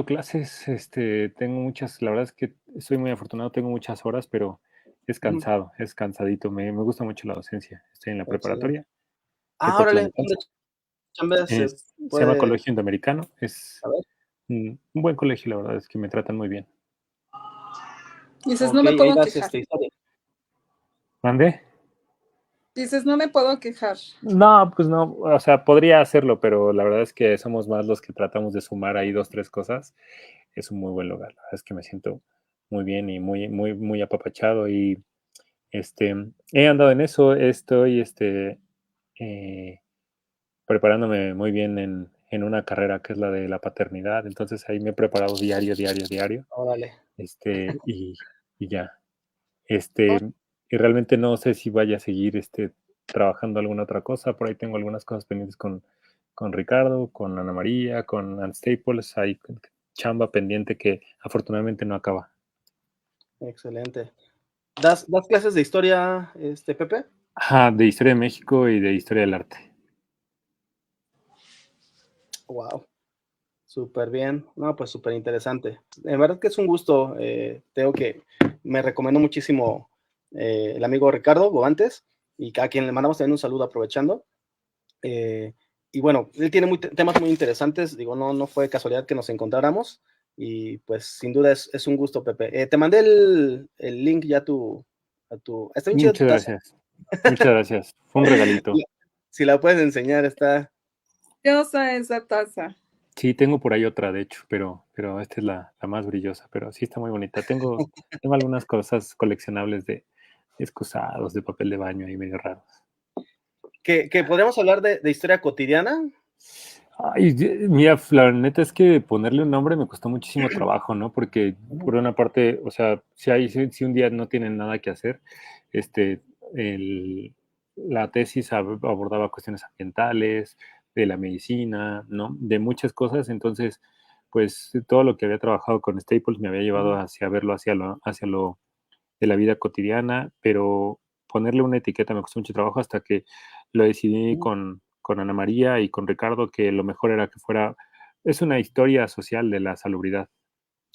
clases, tengo muchas, la verdad es que soy muy afortunado, tengo muchas horas, pero es Ujú, cansado, es cansadito. Me gusta mucho la docencia. Estoy en la excelente. preparatoria, Órale, Tepoztlán. ¿dónde chambeas? ¿Se Se llama puede Colegio Indoamericano, es saber? un buen colegio, la verdad es que me tratan muy bien. Dices, no me Okey, ahí puedo das, quejar. historia. ¿Mande? Dices, no me puedo quejar. No, pues no, o sea, podría hacerlo, pero la verdad es que somos más los que tratamos de sumar ahí 2 3 cosas. Es un muy buen lugar, la verdad es que me siento muy bien y muy apapachado y, este, he andado en eso, estoy, eh, preparándome muy bien en una carrera que es la de la paternidad, entonces ahí me he preparado diario, Órale. este, y y ya. Oh, Este, y realmente no sé si vaya a seguir, trabajando alguna otra cosa. Por ahí tengo algunas cosas pendientes con Ricardo, con Ana María, con Ann Staples. Hay chamba pendiente que afortunadamente no acaba. Excelente. ¿Das clases de historia, Pepe? Ajá, de historia de México y de historia del arte. Wow, súper bien. No, pues súper interesante. En verdad que es un gusto, tengo que me recomendó muchísimo, el amigo Ricardo Bogantes, y a quien le mandamos también un saludo aprovechando. Eh, y bueno, él tiene temas muy interesantes, digo, no fue casualidad que nos encontráramos, y pues sin duda es un gusto, Pepe. Te mandé el link ya está bien chida tu Muchas taza. gracias. Muchas gracias. Fue un regalito. La- Si la puedes enseñar, está. diosa esa taza. Sí, tengo por ahí otra, de hecho, pero esta es la más brillosa, pero sí está muy bonita. Tengo algunas cosas coleccionables de excusados, de papel de baño ahí medio raros. Que podríamos hablar de historia cotidiana. Ay, mira, la neta es que ponerle un nombre me costó muchísimo trabajo, ¿no? Porque Ujú. por una parte, o sea, si un día no tienen nada que hacer, este, la tesis abordaba cuestiones ambientales, de la medicina, ¿no? De muchas cosas, entonces, pues todo lo que había trabajado con Staples me había llevado hacia verlo, hacia lo de la vida cotidiana, pero ponerle una etiqueta me costó mucho trabajo hasta que lo decidí Ujú. con Ana María y con Ricardo, que lo mejor era que fuera, es una historia social de la salubridad.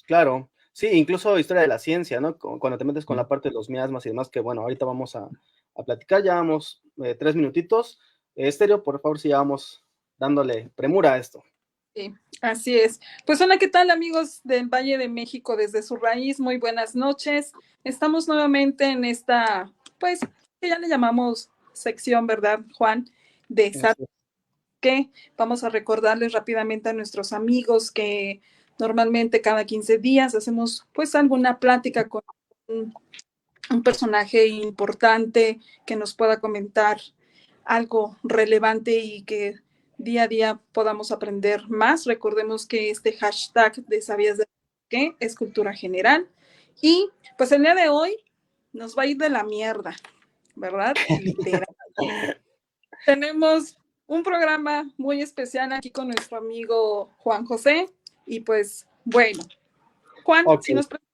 Claro, sí, incluso historia de la ciencia, ¿no? Cuando te metes con Mm. la parte de los miasmas y demás, que bueno, ahorita vamos a platicar, ya vamos 3 minutitos. Estéreo, por favor, si ya vamos dándole premura a esto. Sí, así es. Pues hola, ¿qué tal amigos del Valle de México desde su raíz? Muy buenas noches. Estamos nuevamente en esta, pues, que ya le llamamos sección, ¿verdad, Juan? De ¿Sabes Así qué? Vamos a recordarles rápidamente a nuestros amigos que normalmente cada 15 días hacemos pues alguna plática con un personaje importante que nos pueda comentar algo relevante y que día a día podamos aprender más. Recordemos que este hashtag de ¿Sabías de qué? Es cultura general. Y pues el día de hoy nos va a ir de la mierda, ¿verdad? Literal. Tenemos un programa muy especial aquí con nuestro amigo Juan José. Y pues bueno, Juan, Ok, si nos presenta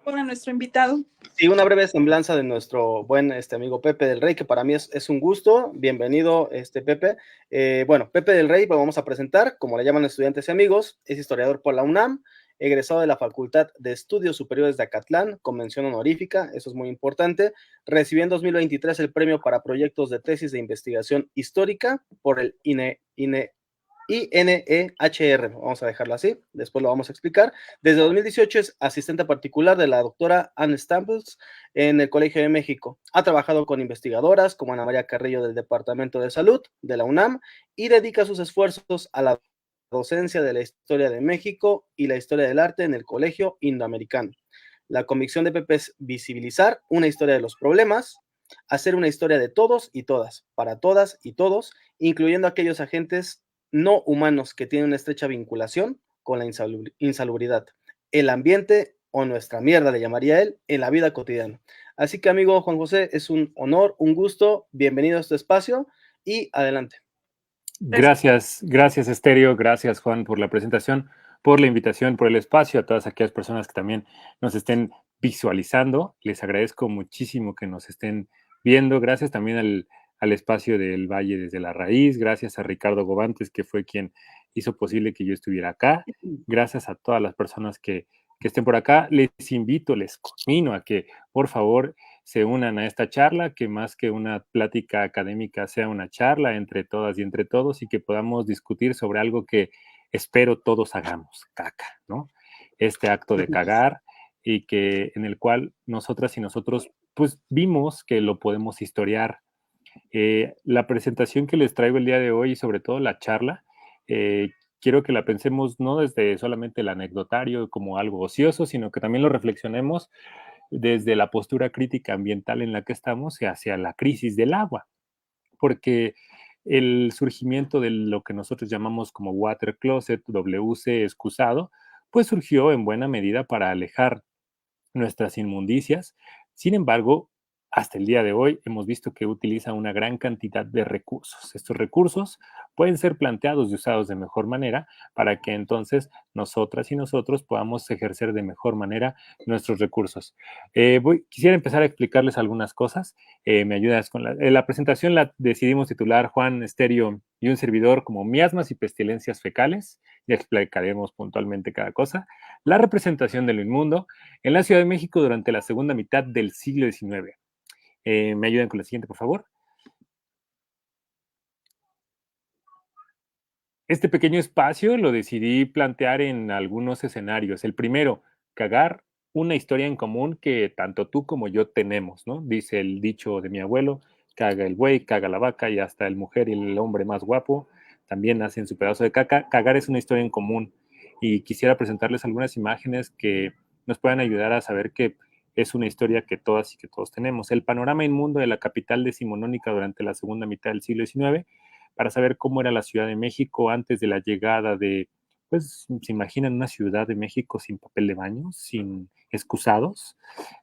a nuestro invitado. sí, una breve semblanza de nuestro buen amigo Pepe del Rey, que para mí es un gusto. Bienvenido, Pepe. Bueno, Pepe del Rey, lo vamos a presentar, como le llaman estudiantes y amigos, es historiador por la UNAM, egresado de la Facultad de Estudios Superiores de Acatlán, con mención honorífica, eso es muy importante. Recibió en 2023 el premio para proyectos de tesis de investigación histórica por el INEHR, vamos a dejarlo así, después lo vamos a explicar. Desde 2018 es asistente particular de la doctora Ann Staples en el Colegio de México. Ha trabajado con investigadoras como Ana María Carrillo del Departamento de Salud de la UNAM y dedica sus esfuerzos a la docencia de la historia de México y la historia del arte en el Colegio Indoamericano. La convicción de Pepe es visibilizar una historia de los problemas, hacer una historia de todos y todas, para todas y todos, incluyendo aquellos agentes no humanos que tienen una estrecha vinculación con la insalubridad, el ambiente o nuestra mierda, le llamaría él, en la vida cotidiana. Así que, amigo Juan José, es un honor, un gusto, bienvenido a este espacio y adelante. Gracias, gracias Estéreo, gracias Juan por la presentación, por la invitación, por el espacio, a todas aquellas personas que también nos estén visualizando. Les agradezco muchísimo que nos estén viendo. Gracias también al espacio del Valle desde la Raíz. Gracias a Ricardo Gobantes, que fue quien hizo posible que yo estuviera acá. Gracias a todas las personas que estén por acá. Les invito, les conmino a que por favor se unan a esta charla, que más que una plática académica sea una charla entre todas y entre todos, y que podamos discutir sobre algo que espero todos hagamos, caca, ¿no? Este acto de cagar, y que en el cual nosotras y nosotros pues vimos que lo podemos historiar. La presentación que les traigo el día de hoy y sobre todo la charla, quiero que la pensemos no desde solamente el anecdotario como algo ocioso, sino que también lo reflexionemos desde la postura crítica ambiental en la que estamos y hacia la crisis del agua, porque el surgimiento de lo que nosotros llamamos como water closet, WC excusado, pues surgió en buena medida para alejar nuestras inmundicias. Sin embargo, hasta el día de hoy hemos visto que utiliza una gran cantidad de recursos. Estos recursos pueden ser planteados y usados de mejor manera para que entonces nosotras y nosotros podamos ejercer de mejor manera nuestros recursos. Quisiera empezar a explicarles algunas cosas. Me ayudas con la presentación. La decidimos titular Juan Esterio y un servidor como miasmas y pestilencias fecales. Ya explicaremos puntualmente cada cosa. La representación de lo inmundo en la Ciudad de México durante la segunda mitad del siglo XIX. ¿Me ayudan con la siguiente, por favor? Este pequeño espacio lo decidí plantear en algunos escenarios. El primero, cagar una historia en común que tanto tú como yo tenemos, ¿no? Dice el dicho de mi abuelo, caga el buey, caga la vaca y hasta el mujer y el hombre más guapo también hacen su pedazo de caca. Cagar es una historia en común y quisiera presentarles algunas imágenes que nos puedan ayudar a saber que es una historia que todas y que todos tenemos. El panorama inmundo de la capital decimonónica durante la segunda mitad del siglo XIX, para saber cómo era la Ciudad de México antes de la llegada de, pues, se imaginan una Ciudad de México sin papel de baño, sin excusados,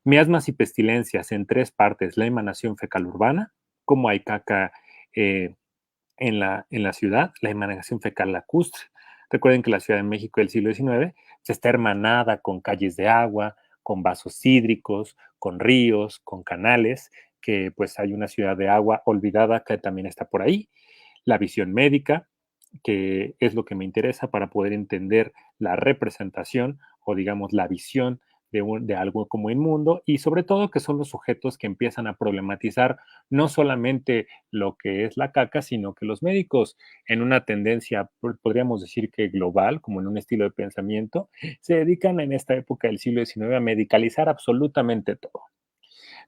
miasmas y pestilencias en tres partes: la emanación fecal urbana, cómo hay caca en la ciudad, la emanación fecal lacustre. Recuerden que la Ciudad de México del siglo XIX se está hermanada con calles de agua, con vasos hídricos, con ríos, con canales, que pues hay una ciudad de agua olvidada que también está por ahí. La visión médica, que es lo que me interesa para poder entender la representación o digamos la visión de algo como inmundo, y sobre todo que son los sujetos que empiezan a problematizar no solamente lo que es la caca, sino que los médicos, en una tendencia, podríamos decir que global, como en un estilo de pensamiento, se dedican en esta época del siglo XIX a medicalizar absolutamente todo.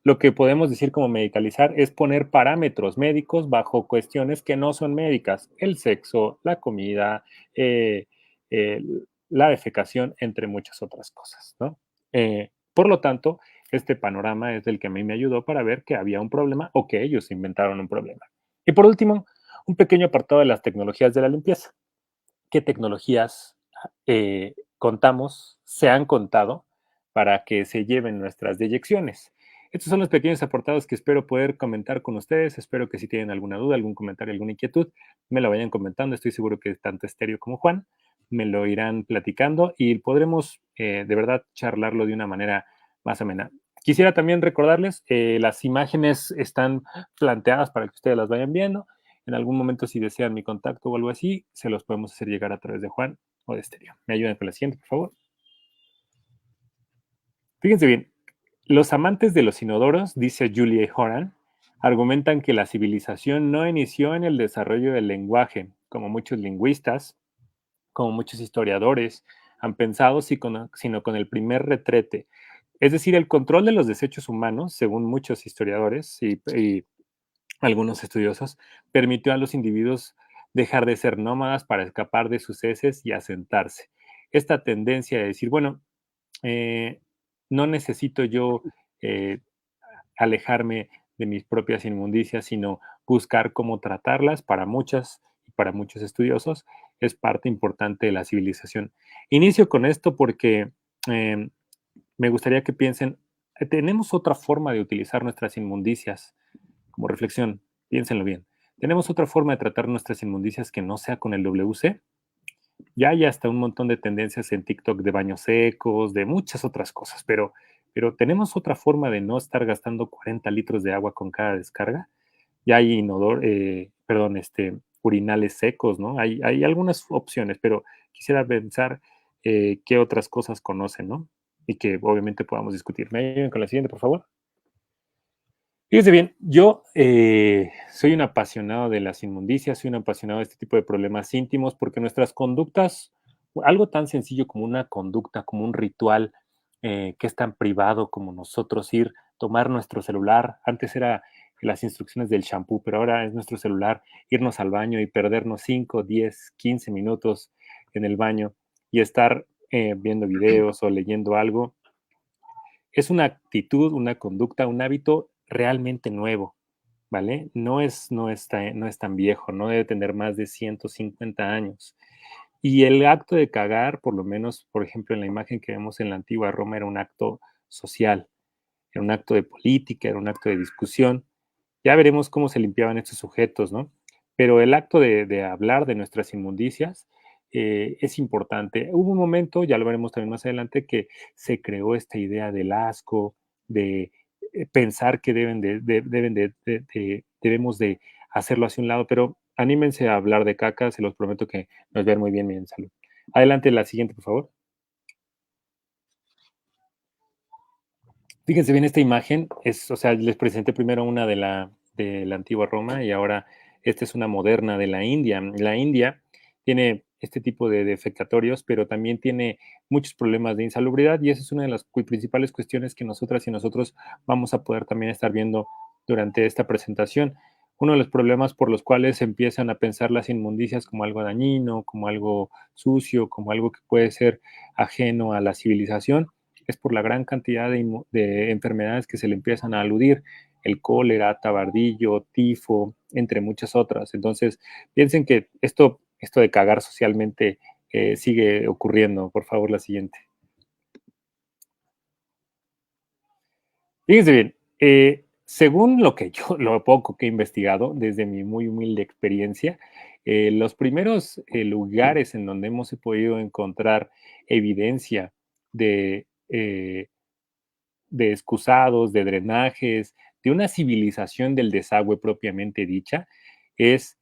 Lo que podemos decir como medicalizar es poner parámetros médicos bajo cuestiones que no son médicas: el sexo, la comida, eh, eh, la defecación, entre muchas otras cosas, ¿no? Por lo tanto, este panorama es el que a mí me ayudó para ver que había un problema o que ellos inventaron un problema. Y por último, un pequeño apartado de las tecnologías de la limpieza. ¿Qué tecnologías contamos, se han contado para que se lleven nuestras deyecciones? Estos son los pequeños apartados que espero poder comentar con ustedes. Espero que si tienen alguna duda, algún comentario, alguna inquietud, me lo vayan comentando. Estoy seguro que tanto Estéreo como Juan me lo irán platicando y podremos de verdad charlarlo de una manera más amena. Quisiera también recordarles, las imágenes están planteadas para que ustedes las vayan viendo. En algún momento, si desean mi contacto o algo así, se los podemos hacer llegar a través de Juan o de Estéreo. ¿Me ayudan con la siguiente, por favor? Fíjense bien, los amantes de los inodoros, dice Julia Horan, argumentan que la civilización no inició en el desarrollo del lenguaje, como muchos lingüistas, como muchos historiadores han pensado, sino con el primer retrete. Es decir, el control de los desechos humanos, según muchos historiadores y algunos estudiosos, permitió a los individuos dejar de ser nómadas para escapar de sus heces y asentarse. Esta tendencia de decir, bueno, eh, no necesito yo eh, alejarme de mis propias inmundicias, sino buscar cómo tratarlas, para muchas y para muchos estudiosos, es parte importante de la civilización. Inicio con esto porque eh, me gustaría que piensen, tenemos otra forma de utilizar nuestras inmundicias como reflexión, piénsenlo bien. ¿Tenemos otra forma de tratar nuestras inmundicias que no sea con el WC? Ya hay hasta un montón de tendencias en TikTok de baños secos, de muchas otras cosas, pero ¿tenemos otra forma de no estar gastando 40 litros de agua con cada descarga? Ya hay urinales secos, ¿no? Hay algunas opciones, pero quisiera pensar qué otras cosas conocen, ¿no? Y que obviamente podamos discutir. ¿Me ayudan con la siguiente, por favor? Fíjense bien, yo soy un apasionado de las inmundicias, soy un apasionado de este tipo de problemas íntimos, porque nuestras conductas, algo tan sencillo como una conducta, como un ritual, que es tan privado como nosotros ir, tomar nuestro celular, antes era las instrucciones del champú, pero ahora es nuestro celular, irnos al baño y perdernos 5, 10, 15 minutos en el baño y estar viendo videos o leyendo algo, es una actitud, una conducta, un hábito realmente nuevo, ¿vale? No es tan viejo, no debe tener más de 150 años. Y el acto de cagar, por lo menos, por ejemplo, en la imagen que vemos en la antigua Roma, era un acto social, era un acto de política, era un acto de discusión. Ya veremos cómo se limpiaban estos sujetos, ¿no? Pero el acto de hablar de nuestras inmundicias es importante. Hubo un momento, ya lo veremos también más adelante, que se creó esta idea del asco, de pensar que debemos de hacerlo hacia un lado, pero anímense a hablar de caca, se los prometo que nos ven muy bien, miren, salud. Adelante, la siguiente, por favor. Fíjense bien esta imagen, o sea, les presenté primero una de la antigua Roma y ahora esta es una moderna de la India. La India tiene este tipo de defecatorios, pero también tiene muchos problemas de insalubridad y esa es una de las principales cuestiones que nosotras y nosotros vamos a poder también estar viendo durante esta presentación. Uno de los problemas por los cuales empiezan a pensar las inmundicias como algo dañino, como algo sucio, como algo que puede ser ajeno a la civilización, es por la gran cantidad de enfermedades que se le empiezan a aludir, el cólera, tabardillo, tifo, entre muchas otras. Entonces, piensen que esto de cagar socialmente sigue ocurriendo. Por favor, la siguiente. Fíjense bien, según lo poco que he investigado, desde mi muy humilde experiencia, los primeros lugares en donde hemos podido encontrar evidencia de de excusados, de drenajes, de una civilización del desagüe propiamente dicha, es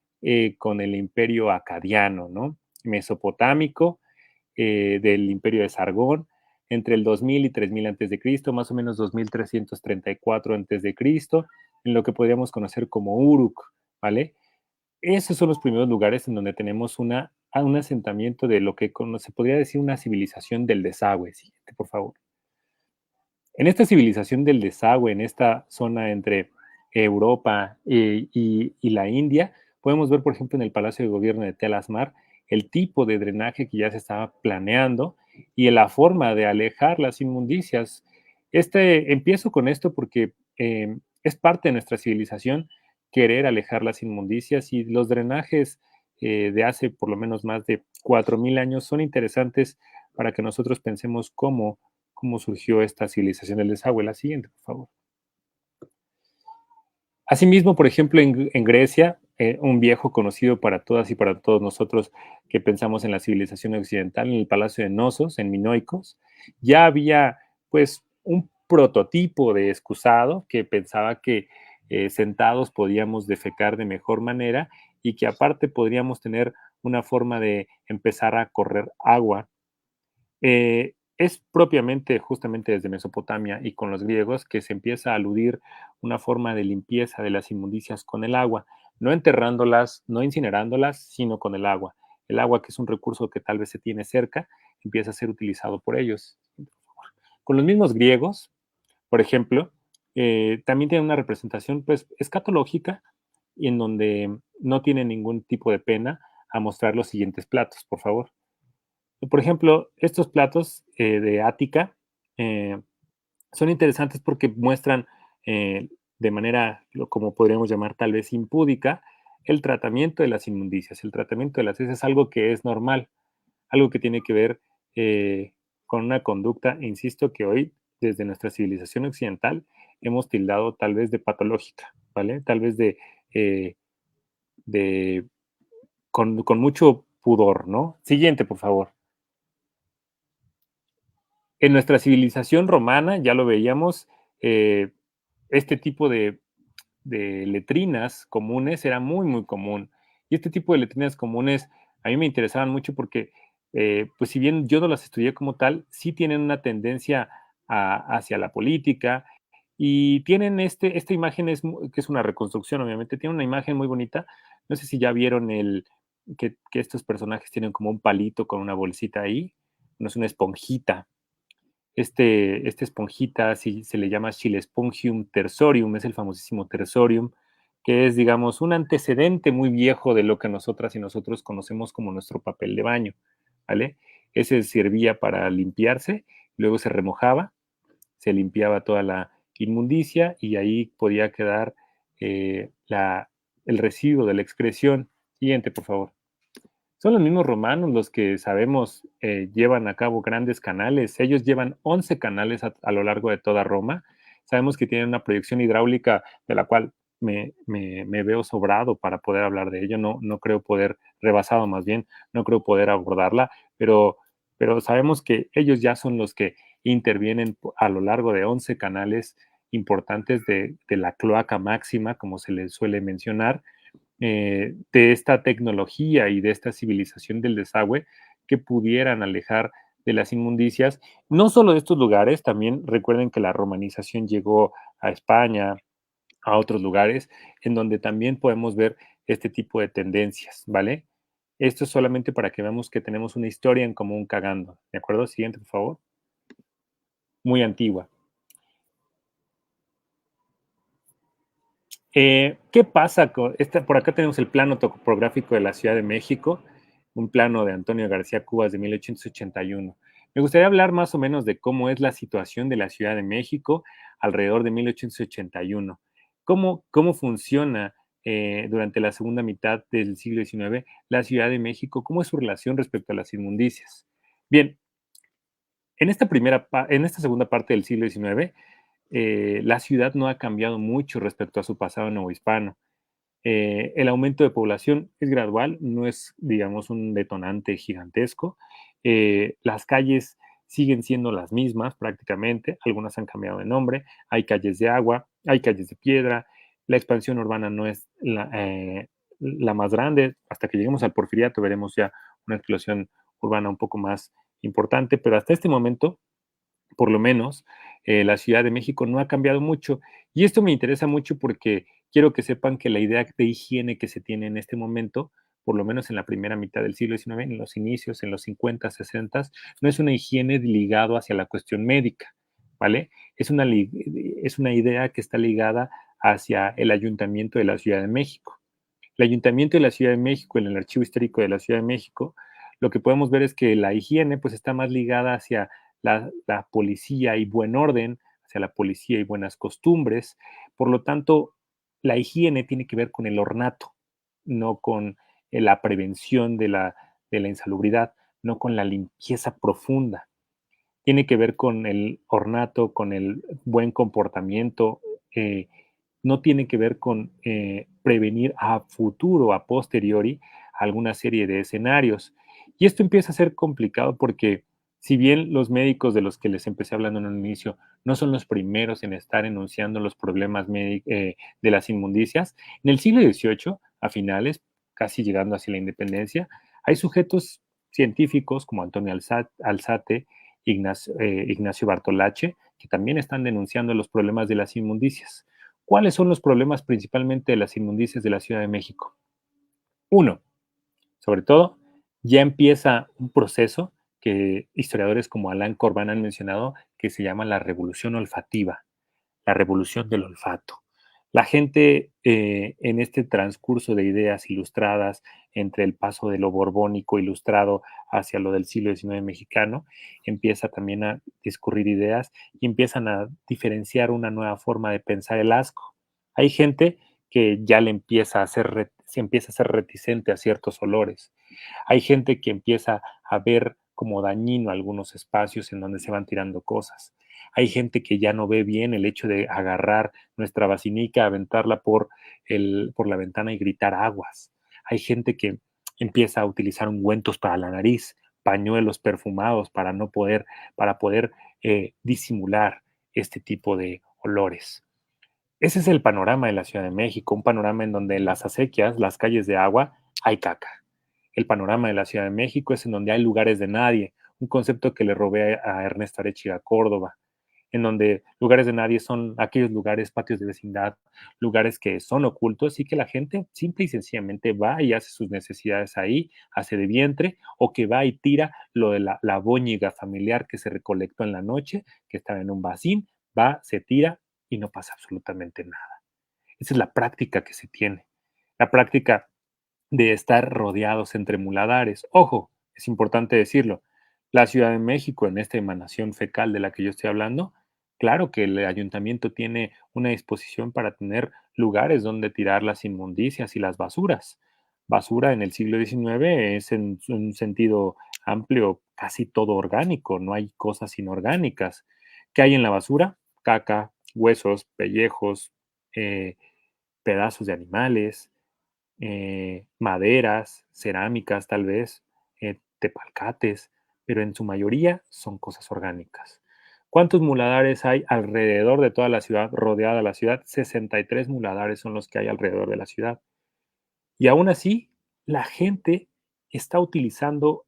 con el imperio acadiano, ¿no? Mesopotámico, del imperio de Sargón, entre el 2000 y 3000 a.C., más o menos 2334 a.C., en lo que podríamos conocer como Uruk, ¿vale? Esos son los primeros lugares en donde tenemos un asentamiento de lo que se podría decir una civilización del desagüe. Siguiente, por favor. En esta civilización del desagüe, en esta zona entre Europa y la India, podemos ver, por ejemplo, en el Palacio de Gobierno de Tel Asmar, el tipo de drenaje que ya se estaba planeando y la forma de alejar las inmundicias. Empiezo con esto porque es parte de nuestra civilización querer alejar las inmundicias y los drenajes de hace por lo menos más de 4000 años son interesantes para que nosotros pensemos cómo surgió esta civilización del desagüe. La siguiente, por favor. Asimismo, por ejemplo, en Grecia, un viejo conocido para todas y para todos nosotros que pensamos en la civilización occidental, en el Palacio de Nosos, en Minoicos, ya había pues un prototipo de excusado que pensaba que sentados podíamos defecar de mejor manera y que aparte podríamos tener una forma de empezar a correr agua. Es propiamente justamente desde Mesopotamia y con los griegos que se empieza a aludir una forma de limpieza de las inmundicias con el agua, no enterrándolas, no incinerándolas, sino con el agua. El agua, que es un recurso que tal vez se tiene cerca, empieza a ser utilizado por ellos. Con los mismos griegos, por ejemplo, también tienen una representación pues escatológica y en donde no tienen ningún tipo de pena a mostrar los siguientes platos, por favor. Por ejemplo, estos platos de Ática son interesantes porque muestran de manera, como podríamos llamar tal vez impúdica, el tratamiento de las inmundicias. El tratamiento de las heces es algo que es normal, algo que tiene que ver con una conducta, insisto, que hoy desde nuestra civilización occidental hemos tildado tal vez de patológica, ¿vale? Tal vez eh, de con mucho pudor, ¿no? Siguiente, por favor. En nuestra civilización romana, ya lo veíamos, este tipo de letrinas comunes era muy, muy común. Y este tipo de letrinas comunes a mí me interesaban mucho porque, pues si bien yo no las estudié como tal, sí tienen una tendencia hacia la política y tienen esta imagen, que es una reconstrucción, obviamente, tiene una imagen muy bonita. No sé si ya vieron que estos personajes tienen como un palito con una bolsita ahí, no es una esponjita. Esta esponjita se le llama Chilespongium tersorium, es el famosísimo tersorium, que es, digamos, un antecedente muy viejo de lo que nosotras y nosotros conocemos como nuestro papel de baño, ¿vale? Ese servía para limpiarse, luego se remojaba, se limpiaba toda la inmundicia y ahí podía quedar el residuo de la excreción. Siguiente, por favor. Son los mismos romanos los que sabemos llevan a cabo grandes canales. Ellos llevan 11 canales a lo largo de toda Roma. Sabemos que tienen una proyección hidráulica de la cual me veo sobrado para poder hablar de ello. No creo poder, rebasado más bien, no creo poder abordarla, pero sabemos que ellos ya son los que intervienen a lo largo de 11 canales importantes de la cloaca máxima, como se les suele mencionar, de esta tecnología y de esta civilización del desagüe que pudieran alejar de las inmundicias, no solo de estos lugares, también recuerden que la romanización llegó a España, a otros lugares, en donde también podemos ver este tipo de tendencias, ¿vale? Esto es solamente para que veamos que tenemos una historia en común cagando, ¿de acuerdo? Siguiente, por favor. Muy antigua. ¿Qué pasa con por acá tenemos el plano topográfico de la Ciudad de México, un plano de Antonio García Cubas de 1881. Me gustaría hablar más o menos de cómo es la situación de la Ciudad de México alrededor de 1881. ¿Cómo funciona durante la segunda mitad del siglo XIX la Ciudad de México? ¿Cómo es su relación respecto a las inmundicias? Bien, en esta segunda parte del siglo XIX, la ciudad no ha cambiado mucho respecto a su pasado novohispano. El aumento de población es gradual, no es, digamos, un detonante gigantesco. Las calles siguen siendo las mismas prácticamente, algunas han cambiado de nombre, hay calles de agua, hay calles de piedra, la expansión urbana no es la más grande, hasta que lleguemos al Porfiriato veremos ya una explosión urbana un poco más importante, pero hasta este momento por lo menos, la Ciudad de México no ha cambiado mucho. Y esto me interesa mucho porque quiero que sepan que la idea de higiene que se tiene en este momento, por lo menos en la primera mitad del siglo XIX, en los inicios, en los 50, 60, no es una higiene ligado hacia la cuestión médica, ¿vale? Es una idea que está ligada hacia el ayuntamiento de la Ciudad de México. El ayuntamiento de la Ciudad de México, en el archivo histórico de la Ciudad de México, lo que podemos ver es que la higiene pues está más ligada hacia la policía y buen orden, hacia la policía y buenas costumbres. Por lo tanto, la higiene tiene que ver con el ornato, no con la prevención de la insalubridad, no con la limpieza profunda. Tiene que ver con el ornato, con el buen comportamiento, no tiene que ver con prevenir a futuro, a posteriori, alguna serie de escenarios. Y esto empieza a ser complicado porque si bien los médicos de los que les empecé hablando en un inicio no son los primeros en estar enunciando los problemas de las inmundicias, en el siglo XVIII, a finales, casi llegando hacia la independencia, hay sujetos científicos como Antonio Alzate, Ignacio Bartolache, que también están denunciando los problemas de las inmundicias. ¿Cuáles son los problemas principalmente de las inmundicias de la Ciudad de México? Uno, sobre todo, ya empieza un proceso que historiadores como Alain Corbin han mencionado que se llama la revolución olfativa, la revolución del olfato. La gente en este transcurso de ideas ilustradas entre el paso de lo borbónico ilustrado hacia lo del siglo XIX mexicano, empieza también a discurrir ideas y empiezan a diferenciar una nueva forma de pensar el asco. Hay gente que ya se empieza a ser reticente a ciertos olores. Hay gente que empieza a ver como dañino algunos espacios en donde se van tirando cosas. Hay gente que ya no ve bien el hecho de agarrar nuestra vacinica, aventarla por la ventana y gritar aguas. Hay gente que empieza a utilizar ungüentos para la nariz, pañuelos perfumados para poder disimular este tipo de olores. Ese es el panorama de la Ciudad de México, un panorama en donde las acequias, las calles de agua, hay caca. El panorama de la Ciudad de México es en donde hay lugares de nadie, un concepto que le robé a Ernesto Arechiga Córdoba, en donde lugares de nadie son aquellos lugares, patios de vecindad, lugares que son ocultos y que la gente simple y sencillamente va y hace sus necesidades ahí, hace de vientre, o que va y tira lo de la bóñiga familiar que se recolectó en la noche, que estaba en un vacín, va, se tira y no pasa absolutamente nada. Esa es la práctica que se tiene. La práctica de estar rodeados entre muladares. Ojo, es importante decirlo, la Ciudad de México en esta emanación fecal de la que yo estoy hablando, claro que el ayuntamiento tiene una disposición para tener lugares donde tirar las inmundicias y las basuras. Basura en el siglo XIX es en un sentido amplio casi todo orgánico, no hay cosas inorgánicas. ¿Qué hay en la basura? Caca, huesos, pellejos, eh, pedazos de animales, maderas, cerámicas tal vez, tepalcates, pero en su mayoría son cosas orgánicas. ¿Cuántos muladares hay alrededor de toda la ciudad, rodeada la ciudad? 63 muladares son los que hay alrededor de la ciudad. Y aún así, la gente está utilizando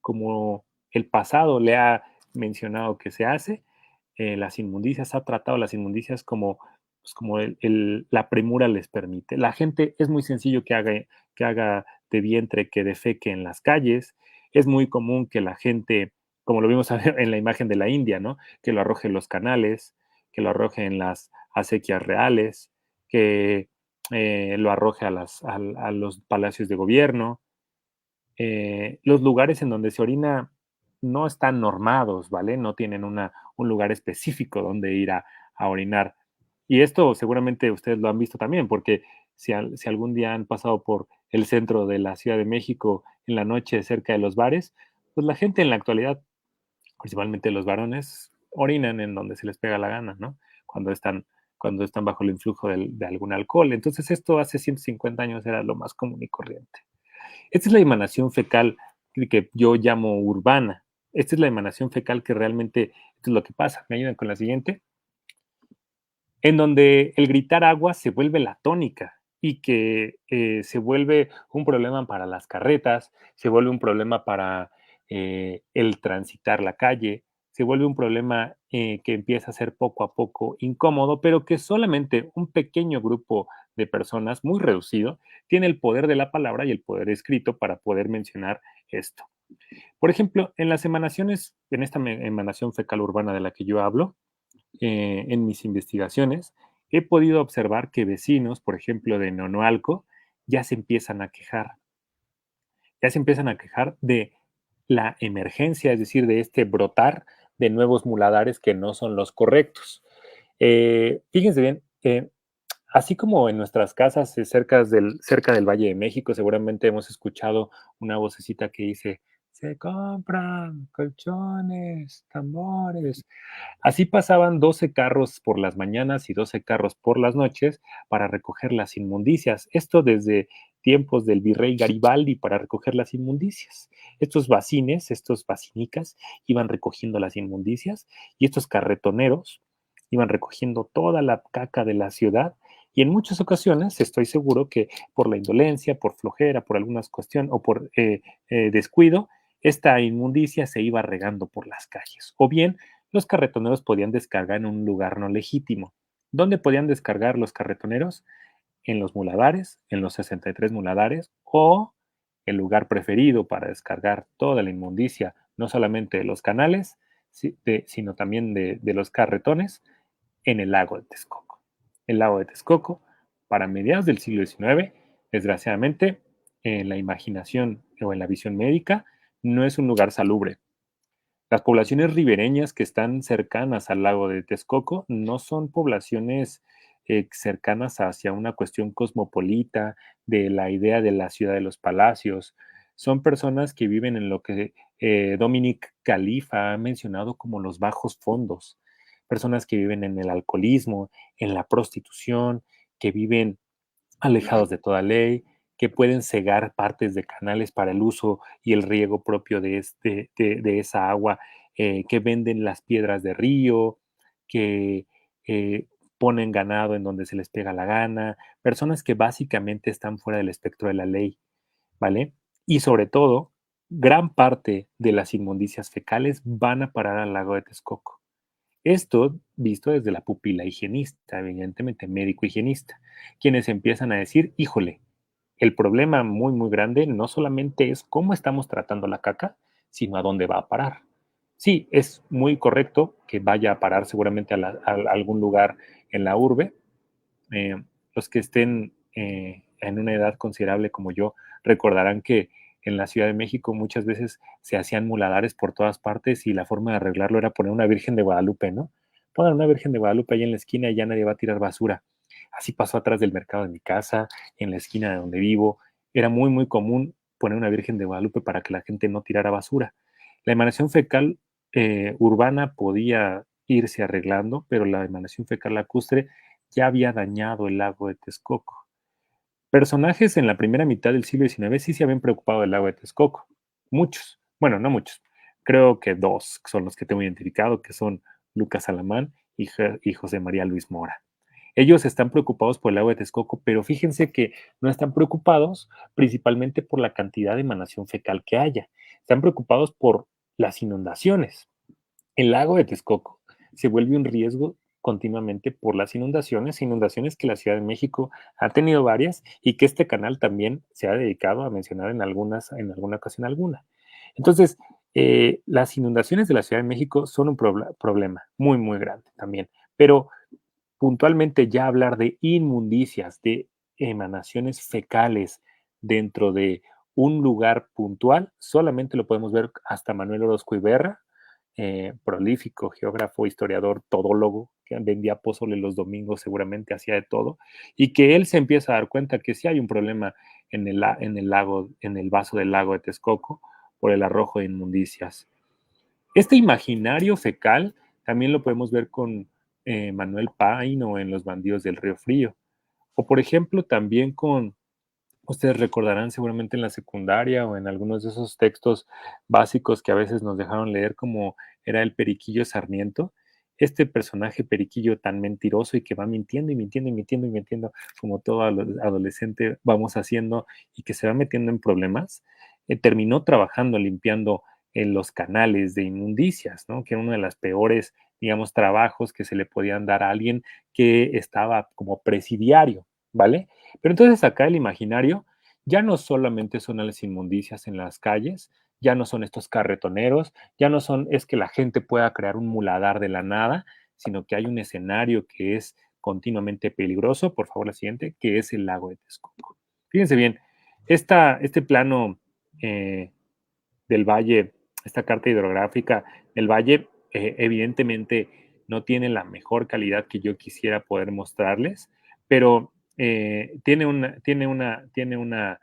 como el pasado le ha mencionado que se hace, las inmundicias, ha tratado las inmundicias como, pues, como la premura les permite. La gente es muy sencillo que haga de vientre, que defeque en las calles. Es muy común que la gente, como lo vimos en la imagen de la India, ¿no? Que lo arroje en los canales, que lo arroje en las acequias reales, que lo arroje a los palacios de gobierno. Los lugares en donde se orina no están normados, ¿vale? No tienen un lugar específico donde ir a orinar. Y esto seguramente ustedes lo han visto también, porque si algún día han pasado por el centro de la Ciudad de México en la noche cerca de los bares, pues la gente en la actualidad, principalmente los varones, orinan en donde se les pega la gana, ¿no? Cuando están, cuando están bajo el influjo de algún alcohol. Entonces esto hace 150 años era lo más común y corriente. Esta es la emanación fecal que yo llamo urbana. Esta es la emanación fecal que realmente, esto es lo que pasa. ¿Me ayudan con la siguiente? En donde el gritar agua se vuelve la tónica y que se vuelve un problema para las carretas, se vuelve un problema para el transitar la calle, se vuelve un problema que empieza a ser poco a poco incómodo, pero que solamente un pequeño grupo de personas, muy reducido, tiene el poder de la palabra y el poder escrito para poder mencionar esto. Por ejemplo, en las emanaciones, en esta emanación fecal urbana de la que yo hablo, en mis investigaciones, he podido observar que vecinos, por ejemplo, de Nonoalco, ya se empiezan a quejar, ya se empiezan a quejar de la emergencia, es decir, de este brotar de nuevos muladares que no son los correctos. Fíjense bien, así como en nuestras casas cerca del Valle de México, seguramente hemos escuchado una vocecita que dice, se compran colchones, tambores. Así pasaban 12 carros por las mañanas y 12 carros por las noches para recoger las inmundicias. Esto desde tiempos del virrey Garibaldi para recoger las inmundicias. Estos bacines, estos bacinicas, iban recogiendo las inmundicias y estos carretoneros iban recogiendo toda la caca de la ciudad y en muchas ocasiones estoy seguro que por la indolencia, por flojera, por algunas cuestiones o por descuido, esta inmundicia se iba regando por las calles. O bien los carretoneros podían descargar en un lugar no legítimo. ¿Dónde podían descargar los carretoneros? En los muladares, en los 63 muladares, o el lugar preferido para descargar toda la inmundicia, no solamente de los canales, sino también de los carretones, en el lago de Texcoco. El lago de Texcoco, para mediados del siglo XIX, desgraciadamente, en la imaginación o en la visión médica, no es un lugar salubre. Las poblaciones ribereñas que están cercanas al lago de Texcoco no son poblaciones cercanas hacia una cuestión cosmopolita de la idea de la ciudad de los palacios. Son personas que viven en lo que Dominic Khalifa ha mencionado como los bajos fondos. Personas que viven en el alcoholismo, en la prostitución, que viven alejados de toda ley, que pueden cegar partes de canales para el uso y el riego propio de esa agua, que venden las piedras de río, que ponen ganado en donde se les pega la gana, personas que básicamente están fuera del espectro de la ley, ¿vale? Y sobre todo, gran parte de las inmundicias fecales van a parar al lago de Texcoco. Esto visto desde la pupila higienista, evidentemente médico higienista, quienes empiezan a decir, híjole, el problema muy, muy grande no solamente es cómo estamos tratando la caca, sino a dónde va a parar. Sí, es muy correcto que vaya a parar seguramente a algún lugar en la urbe. Los que estén en una edad considerable como yo recordarán que en la Ciudad de México muchas veces se hacían muladares por todas partes y la forma de arreglarlo era poner una Virgen de Guadalupe, ¿no? Pongan una Virgen de Guadalupe ahí en la esquina y ya nadie va a tirar basura. Así pasó atrás del mercado de mi casa, en la esquina de donde vivo. Era muy, muy común poner una Virgen de Guadalupe para que la gente no tirara basura. La emanación fecal urbana podía irse arreglando, pero la emanación fecal lacustre ya había dañado el lago de Texcoco. Personajes en la primera mitad del siglo XIX sí se habían preocupado del lago de Texcoco. Muchos. Bueno, no muchos. Creo que dos son los que tengo identificado, que son Lucas Alamán y José María Luis Mora. Ellos están preocupados por el lago de Texcoco, pero fíjense que no están preocupados principalmente por la cantidad de emanación fecal que haya. Están preocupados por las inundaciones. El lago de Texcoco se vuelve un riesgo continuamente por las inundaciones que la Ciudad de México ha tenido varias y que este canal también se ha dedicado a mencionar en alguna ocasión alguna. Entonces, las inundaciones de la Ciudad de México son un problema muy, muy grande también, pero puntualmente ya hablar de inmundicias, de emanaciones fecales dentro de un lugar puntual, solamente lo podemos ver hasta Manuel Orozco Iberra, prolífico geógrafo, historiador, todólogo, que vendía pozole los domingos, seguramente hacía de todo, y que él se empieza a dar cuenta que sí hay un problema en el lago, en el vaso del lago de Texcoco por el arrojo de inmundicias. Este imaginario fecal también lo podemos ver con Manuel Paino en Los bandidos del Río Frío, o por ejemplo también con ustedes recordarán seguramente en la secundaria o en algunos de esos textos básicos que a veces nos dejaron leer, como era el Periquillo Sarmiento, este personaje periquillo tan mentiroso y que va mintiendo y mintiendo y mintiendo y mintiendo, como todo adolescente vamos haciendo, y que se va metiendo en problemas, terminó trabajando limpiando en los canales de inmundicias, ¿no? Que era uno de los peores, digamos, trabajos que se le podían dar a alguien que estaba como presidiario, ¿vale? Pero entonces acá el imaginario ya no solamente son las inmundicias en las calles, ya no son estos carretoneros, ya no son es que la gente pueda crear un muladar de la nada, sino que hay un escenario que es continuamente peligroso. Por favor, la siguiente, que es el lago de Texcoco. Fíjense bien, este plano del valle, esta carta hidrográfica del valle, evidentemente no tiene la mejor calidad que yo quisiera poder mostrarles, pero tiene una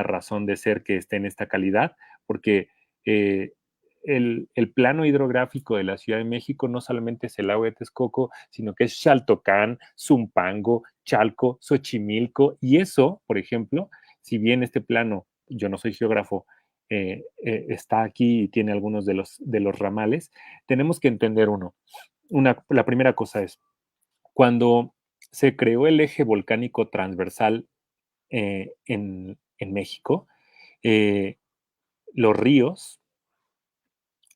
razón de ser que esté en esta calidad, porque el plano hidrográfico de la Ciudad de México no solamente es el lago de Texcoco, sino que es Xaltocán, Zumpango, Chalco, Xochimilco, y eso, por ejemplo, si bien este plano, yo no soy geógrafo, está aquí y tiene algunos de los ramales, tenemos que entender la primera cosa es, cuando se creó el eje volcánico transversal en México, eh, los ríos,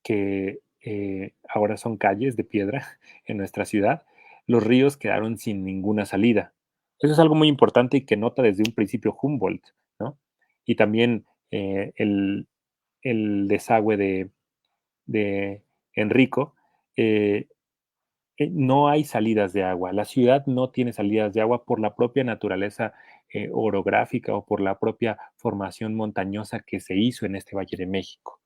que ahora son calles de piedra en nuestra ciudad, los ríos quedaron sin ninguna salida. Eso es algo muy importante y que nota desde un principio Humboldt, ¿no? Y también el desagüe de Enrico, eh, no hay salidas de agua. La ciudad no tiene salidas de agua por la propia naturaleza orográfica o por la propia formación montañosa que se hizo en este Valle de México.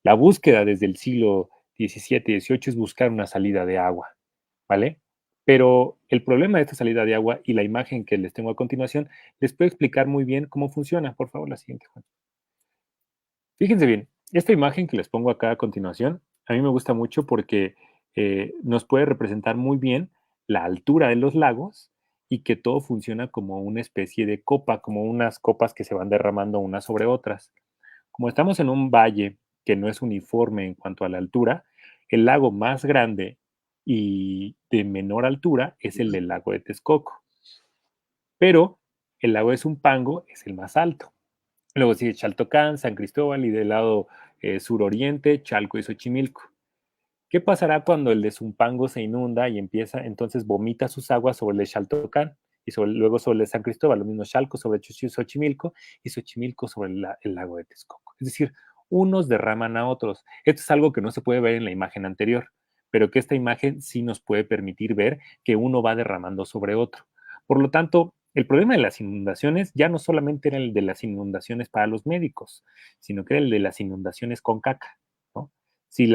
La búsqueda desde el siglo XVII y XVIII es buscar una salida de agua, ¿vale? Pero el problema de esta salida de agua y la imagen que les tengo a continuación les puedo explicar muy bien cómo funciona. Por favor, la siguiente, Juan. Fíjense bien, esta imagen que les pongo acá a continuación, a mí me gusta mucho porque nos puede representar muy bien la altura de los lagos y que todo funciona como una especie de copa, como unas copas que se van derramando unas sobre otras. Como estamos en un valle que no es uniforme en cuanto a la altura, el lago más grande y de menor altura es el del lago de Texcoco. Pero el lago de Zumpango es el más alto. Luego sigue Chaltocán, San Cristóbal y del lado suroriente, Chalco y Xochimilco. ¿Qué pasará cuando el de Zumpango se inunda y empieza, entonces vomita sus aguas sobre el de Chaltocán y luego sobre el de San Cristóbal, lo mismo Chalco sobre Xochimilco y Xochimilco sobre el lago de Texcoco? Es decir, unos derraman a otros. Esto es algo que no se puede ver en la imagen anterior, pero que esta imagen sí nos puede permitir ver que uno va derramando sobre otro. Por lo tanto, el problema de las inundaciones ya no solamente era el de las inundaciones para los médicos, sino que era el de las inundaciones con caca, ¿no? Si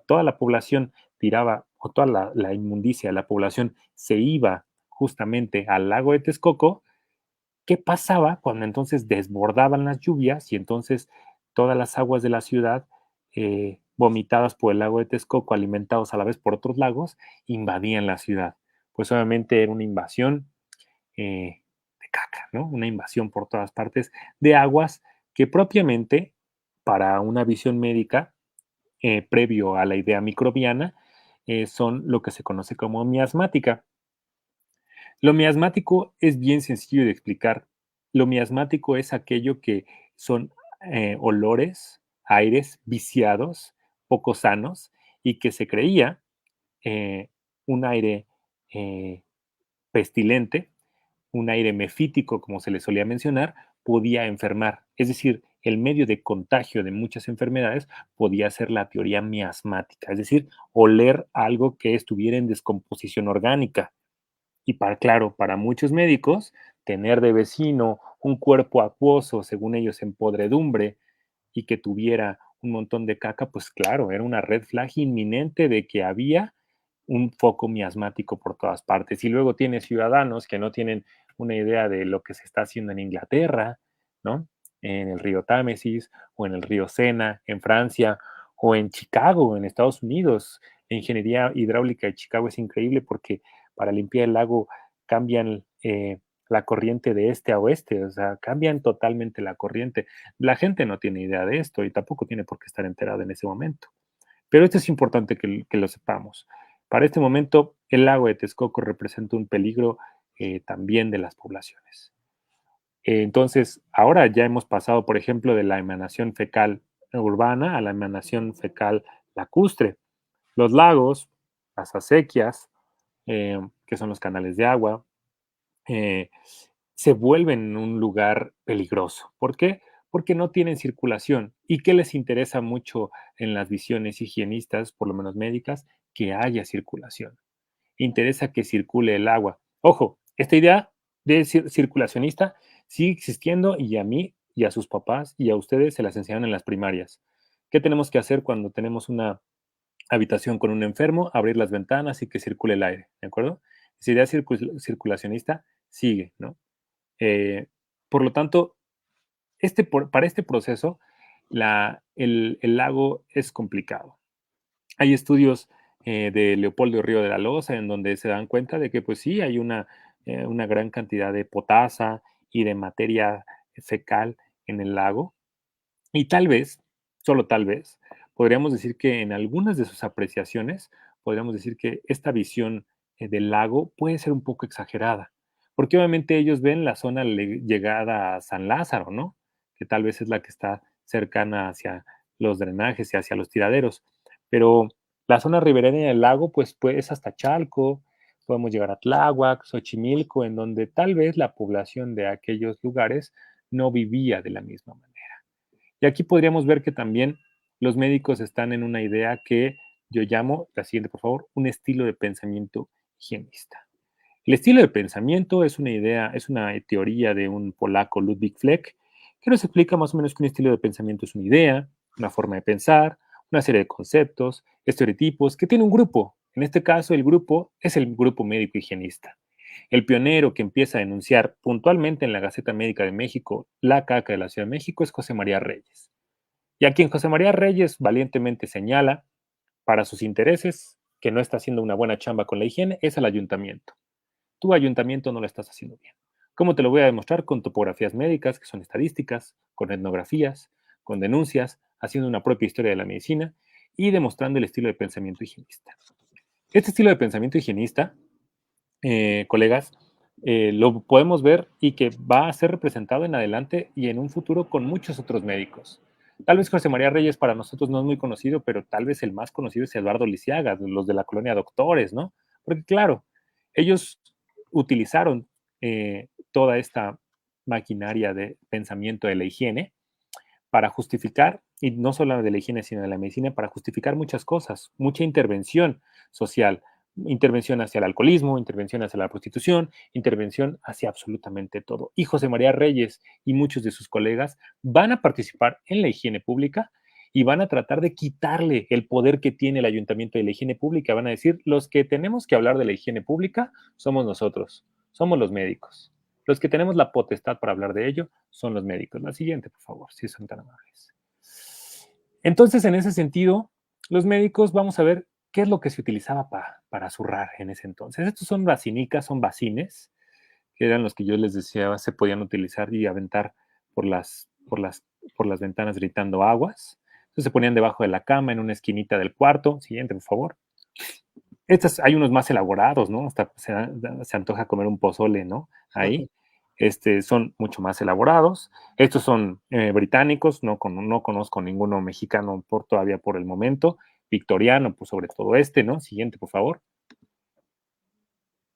toda la población tiraba, o toda la inmundicia de la población se iba justamente al lago de Texcoco, ¿qué pasaba cuando entonces desbordaban las lluvias y entonces todas las aguas de la ciudad, vomitadas por el lago de Texcoco, alimentados a la vez por otros lagos, invadían la ciudad? Pues obviamente era una invasión de caca, ¿no? Una invasión por todas partes de aguas que propiamente para una visión médica, previo a la idea microbiana, son lo que se conoce como miasmática. Lo miasmático es bien sencillo de explicar. Lo miasmático es aquello que son olores, aires viciados, poco sanos, y que se creía un aire eh, pestilente, un aire mefítico, como se le solía mencionar, podía enfermar. Es decir, el medio de contagio de muchas enfermedades podía ser la teoría miasmática, es decir, oler algo que estuviera en descomposición orgánica. Y claro, para muchos médicos, tener de vecino un cuerpo acuoso, según ellos, en podredumbre, y que tuviera un montón de caca, pues claro, era una red flag inminente de que había un foco miasmático por todas partes. Y luego tiene ciudadanos que no tienen una idea de lo que se está haciendo en Inglaterra, ¿no? En el río Támesis, o en el río Sena, en Francia, o en Chicago, en Estados Unidos. La ingeniería hidráulica de Chicago es increíble porque para limpiar el lago cambian la corriente de este a oeste, o sea, cambian totalmente la corriente. La gente no tiene idea de esto y tampoco tiene por qué estar enterada en ese momento. Pero esto es importante que lo sepamos. Para este momento, el lago de Texcoco representa un peligro también de las poblaciones. Entonces, ahora ya hemos pasado, por ejemplo, de la emanación fecal urbana a la emanación fecal lacustre. Los lagos, las acequias, que son los canales de agua, eh, se vuelven un lugar peligroso. ¿Por qué? Porque no tienen circulación. ¿Y qué les interesa mucho en las visiones higienistas, por lo menos médicas? Que haya circulación. Interesa que circule el agua. Ojo, esta idea de circulacionista sigue existiendo y a mí y a sus papás y a ustedes se las enseñaron en las primarias. ¿Qué tenemos que hacer cuando tenemos una habitación con un enfermo? Abrir las ventanas y que circule el aire, ¿de acuerdo? Esa idea circulacionista sigue, ¿no? Eh, por lo tanto, para este proceso, el lago es complicado. Hay estudios de Leopoldo Río de la Loza en donde se dan cuenta de que, pues sí, hay una gran cantidad de potasa y de materia fecal en el lago. Y tal vez, solo tal vez, podríamos decir que en algunas de sus apreciaciones, podríamos decir que esta visión del lago puede ser un poco exagerada, porque obviamente ellos ven la zona llegada a San Lázaro, ¿no? Que tal vez es la que está cercana hacia los drenajes y hacia los tiraderos, pero la zona ribereña del lago, pues es hasta Chalco, podemos llegar a Tláhuac, Xochimilco, en donde tal vez la población de aquellos lugares no vivía de la misma manera. Y aquí podríamos ver que también los médicos están en una idea que yo llamo, la siguiente por favor, un estilo de pensamiento higienista. El estilo de pensamiento es una idea, es una teoría de un polaco, Ludwig Fleck, que nos explica más o menos que un estilo de pensamiento es una idea, una forma de pensar, una serie de conceptos, estereotipos, que tiene un grupo. En este caso, el grupo es el grupo médico higienista. El pionero que empieza a denunciar puntualmente en la Gaceta Médica de México la caca de la Ciudad de México es José María Reyes. Y a quien José María Reyes valientemente señala para sus intereses que no está haciendo una buena chamba con la higiene es al ayuntamiento. Tu ayuntamiento no lo estás haciendo bien. ¿Cómo te lo voy a demostrar? Con topografías médicas, que son estadísticas, con etnografías, con denuncias, haciendo una propia historia de la medicina y demostrando el estilo de pensamiento higienista. Este estilo de pensamiento higienista, colegas, lo podemos ver y que va a ser representado en adelante y en un futuro con muchos otros médicos. Tal vez José María Reyes para nosotros no es muy conocido, pero tal vez el más conocido es Eduardo Lisiaga, los de la colonia Doctores, ¿no? Porque claro, ellos utilizaron toda esta maquinaria de pensamiento de la higiene para justificar, y no solo de la higiene, sino de la medicina, para justificar muchas cosas, mucha intervención social, intervención hacia el alcoholismo, intervención hacia la prostitución, intervención hacia absolutamente todo. Y José María Reyes y muchos de sus colegas van a participar en la higiene pública y van a tratar de quitarle el poder que tiene el ayuntamiento de la higiene pública. Van a decir, los que tenemos que hablar de la higiene pública somos nosotros, somos los médicos. Los que tenemos la potestad para hablar de ello son los médicos. La siguiente, por favor, si son tan amables. Entonces, en ese sentido, los médicos, vamos a ver qué es lo que se utilizaba para zurrar en ese entonces. Estos son basinicas, son bacines, que eran los que yo les decía se podían utilizar y aventar por las ventanas gritando aguas. Entonces se ponían debajo de la cama, en una esquinita del cuarto. Siguiente, por favor. Hay unos más elaborados, ¿no? Hasta se antoja comer un pozole, ¿no? Ahí. Son mucho más elaborados. Estos son británicos, no conozco ninguno mexicano todavía por el momento. Victoriano, pues sobre todo ¿no? Siguiente, por favor.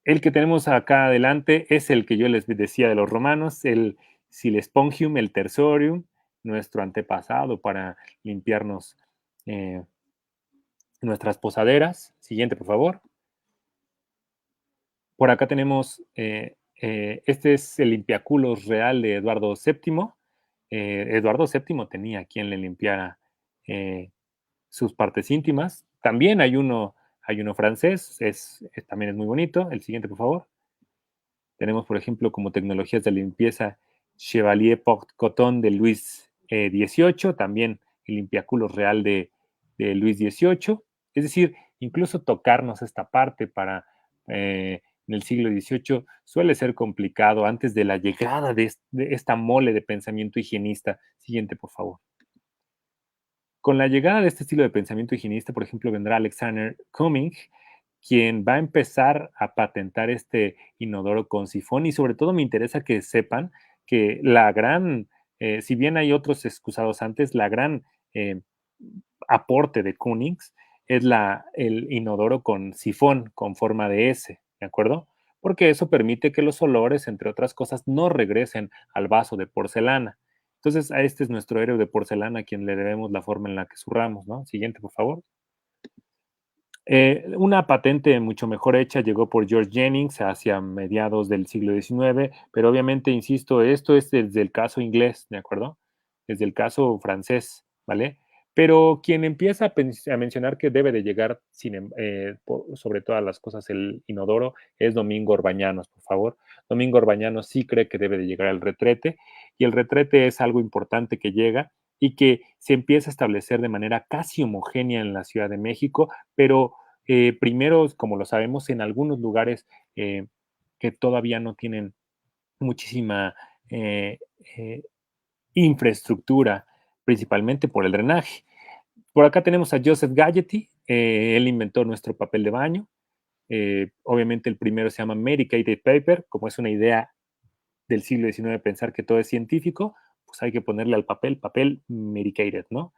El que tenemos acá adelante es el que yo les decía de los romanos, el Silespongium, el Tersorium, nuestro antepasado para limpiarnos nuestras posaderas. Siguiente, por favor. Por acá tenemos, este es el limpiaculos real de Eduardo VII. Eduardo VII tenía quien le limpiara sus partes íntimas. También hay uno francés, también es muy bonito. El siguiente, por favor. Tenemos, por ejemplo, como tecnologías de limpieza Chevalier Porte-Coton de Luis XVIII, también el limpiaculos real de Luis XVIII. Es decir, incluso tocarnos esta parte en el siglo XVIII suele ser complicado antes de la llegada de esta mole de pensamiento higienista. Siguiente, por favor. Con la llegada de este estilo de pensamiento higienista, por ejemplo, vendrá Alexander Cumming, quien va a empezar a patentar este inodoro con sifón y sobre todo me interesa que sepan que si bien hay otros excusados antes, la gran aporte de Cummings es el inodoro con sifón, con forma de S, ¿de acuerdo? Porque eso permite que los olores, entre otras cosas, no regresen al vaso de porcelana. Entonces, a este es nuestro héroe de porcelana a quien le debemos la forma en la que zurramos, ¿no? Siguiente, por favor. Una patente mucho mejor hecha llegó por George Jennings hacia mediados del siglo XIX, pero obviamente, insisto, esto es desde el caso inglés, ¿de acuerdo? Desde el caso francés, ¿vale? Pero quien empieza a mencionar que debe de llegar sobre todas las cosas el inodoro es Domingo Orbañanos, por favor. Domingo Orbañanos sí cree que debe de llegar al retrete y el retrete es algo importante que llega y que se empieza a establecer de manera casi homogénea en la Ciudad de México, pero primero, como lo sabemos, en algunos lugares que todavía no tienen muchísima infraestructura, principalmente por el drenaje. Por acá tenemos a Joseph Galetti, él inventó nuestro papel de baño. Obviamente el primero se llama Medicated Paper, como es una idea del siglo XIX pensar que todo es científico, pues hay que ponerle al papel medicated, ¿no?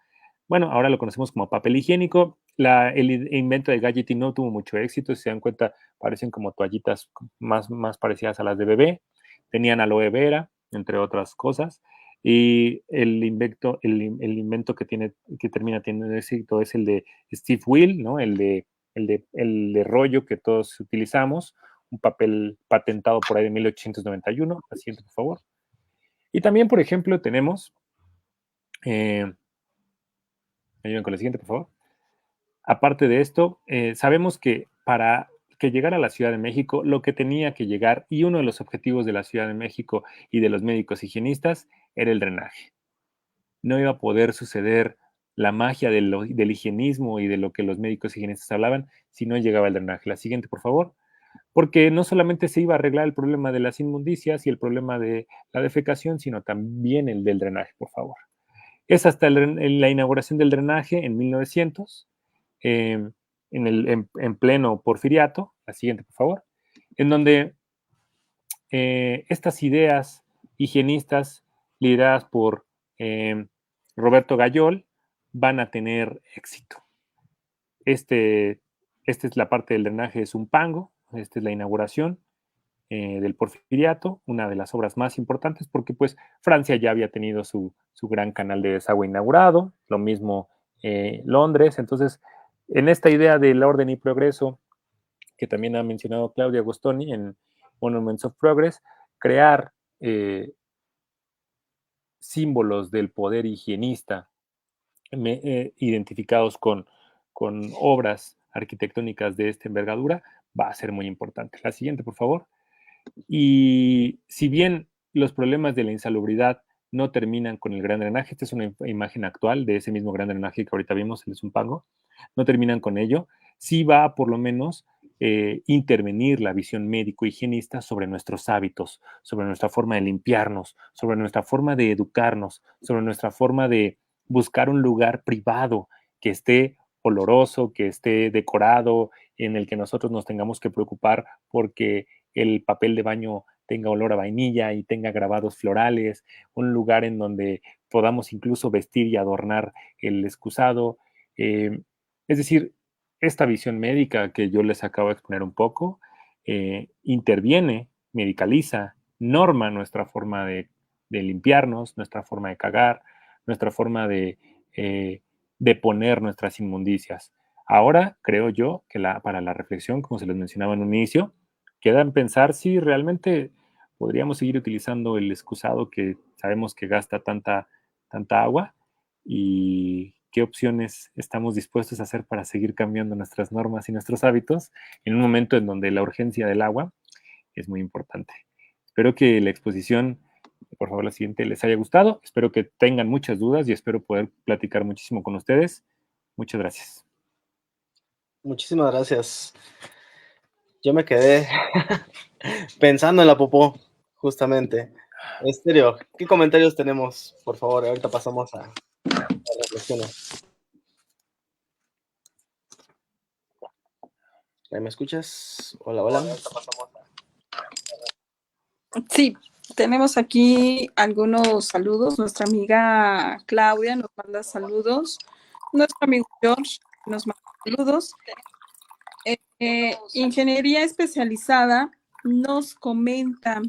Bueno, ahora lo conocemos como papel higiénico. El invento de Galetti no tuvo mucho éxito, si se dan cuenta, parecen como toallitas más parecidas a las de bebé. Tenían aloe vera, entre otras cosas. Y el invento que termina teniendo éxito es el de Steve Will, ¿no? El de rollo que todos utilizamos, un papel patentado por ahí de 1891. La siguiente, por favor. Y también, por ejemplo, tenemos... ¿Me ayudan con la siguiente, por favor? Aparte de esto, sabemos que para que llegara a la Ciudad de México, lo que tenía que llegar, y uno de los objetivos de la Ciudad de México y de los médicos higienistas, era el drenaje. No iba a poder suceder la magia del higienismo y de lo que los médicos higienistas hablaban si no llegaba el drenaje. La siguiente, por favor. Porque no solamente se iba a arreglar el problema de las inmundicias y el problema de la defecación, sino también el del drenaje, por favor. Es hasta la inauguración del drenaje en 1900, en pleno porfiriato, la siguiente por favor, en donde estas ideas higienistas lideradas por Roberto Gayol van a tener éxito. Esta es la parte del drenaje de Zumpango, esta es la inauguración del Porfiriato, una de las obras más importantes porque pues Francia ya había tenido su gran canal de desagüe inaugurado, lo mismo Londres, entonces en esta idea del orden y progreso que también ha mencionado Claudia Agostoni en Monuments of Progress, crear símbolos del poder higienista identificados con obras arquitectónicas de esta envergadura va a ser muy importante. La siguiente, por favor. Y si bien los problemas de la insalubridad no terminan con el gran drenaje, esta es una imagen actual de ese mismo gran drenaje que ahorita vimos, el de Zumpango, no terminan con ello, sí va a por lo menos intervenir la visión médico-higienista sobre nuestros hábitos, sobre nuestra forma de limpiarnos, sobre nuestra forma de educarnos, sobre nuestra forma de buscar un lugar privado que esté oloroso, que esté decorado, en el que nosotros nos tengamos que preocupar porque el papel de baño tenga olor a vainilla y tenga grabados florales, un lugar en donde podamos incluso vestir y adornar el excusado. Es decir, esta visión médica que yo les acabo de exponer un poco, interviene, medicaliza, norma nuestra forma de limpiarnos, nuestra forma de cagar, nuestra forma de poner nuestras inmundicias. Ahora creo yo que para la reflexión, como se les mencionaba en un inicio, queda en pensar si realmente podríamos seguir utilizando el excusado que sabemos que gasta tanta agua y qué opciones estamos dispuestos a hacer para seguir cambiando nuestras normas y nuestros hábitos en un momento en donde la urgencia del agua es muy importante. Espero que la exposición, por favor, la siguiente, les haya gustado. Espero que tengan muchas dudas y espero poder platicar muchísimo con ustedes. Muchas gracias. Muchísimas gracias. Yo me quedé pensando en la popó, justamente. Estéreo, ¿qué comentarios tenemos? Por favor, ahorita pasamos a reflexiones. ¿Me escuchas? Hola, hola. Sí, tenemos aquí algunos saludos. Nuestra amiga Claudia nos manda saludos. Nuestro amigo George nos manda saludos. Ingeniería especializada nos comenta,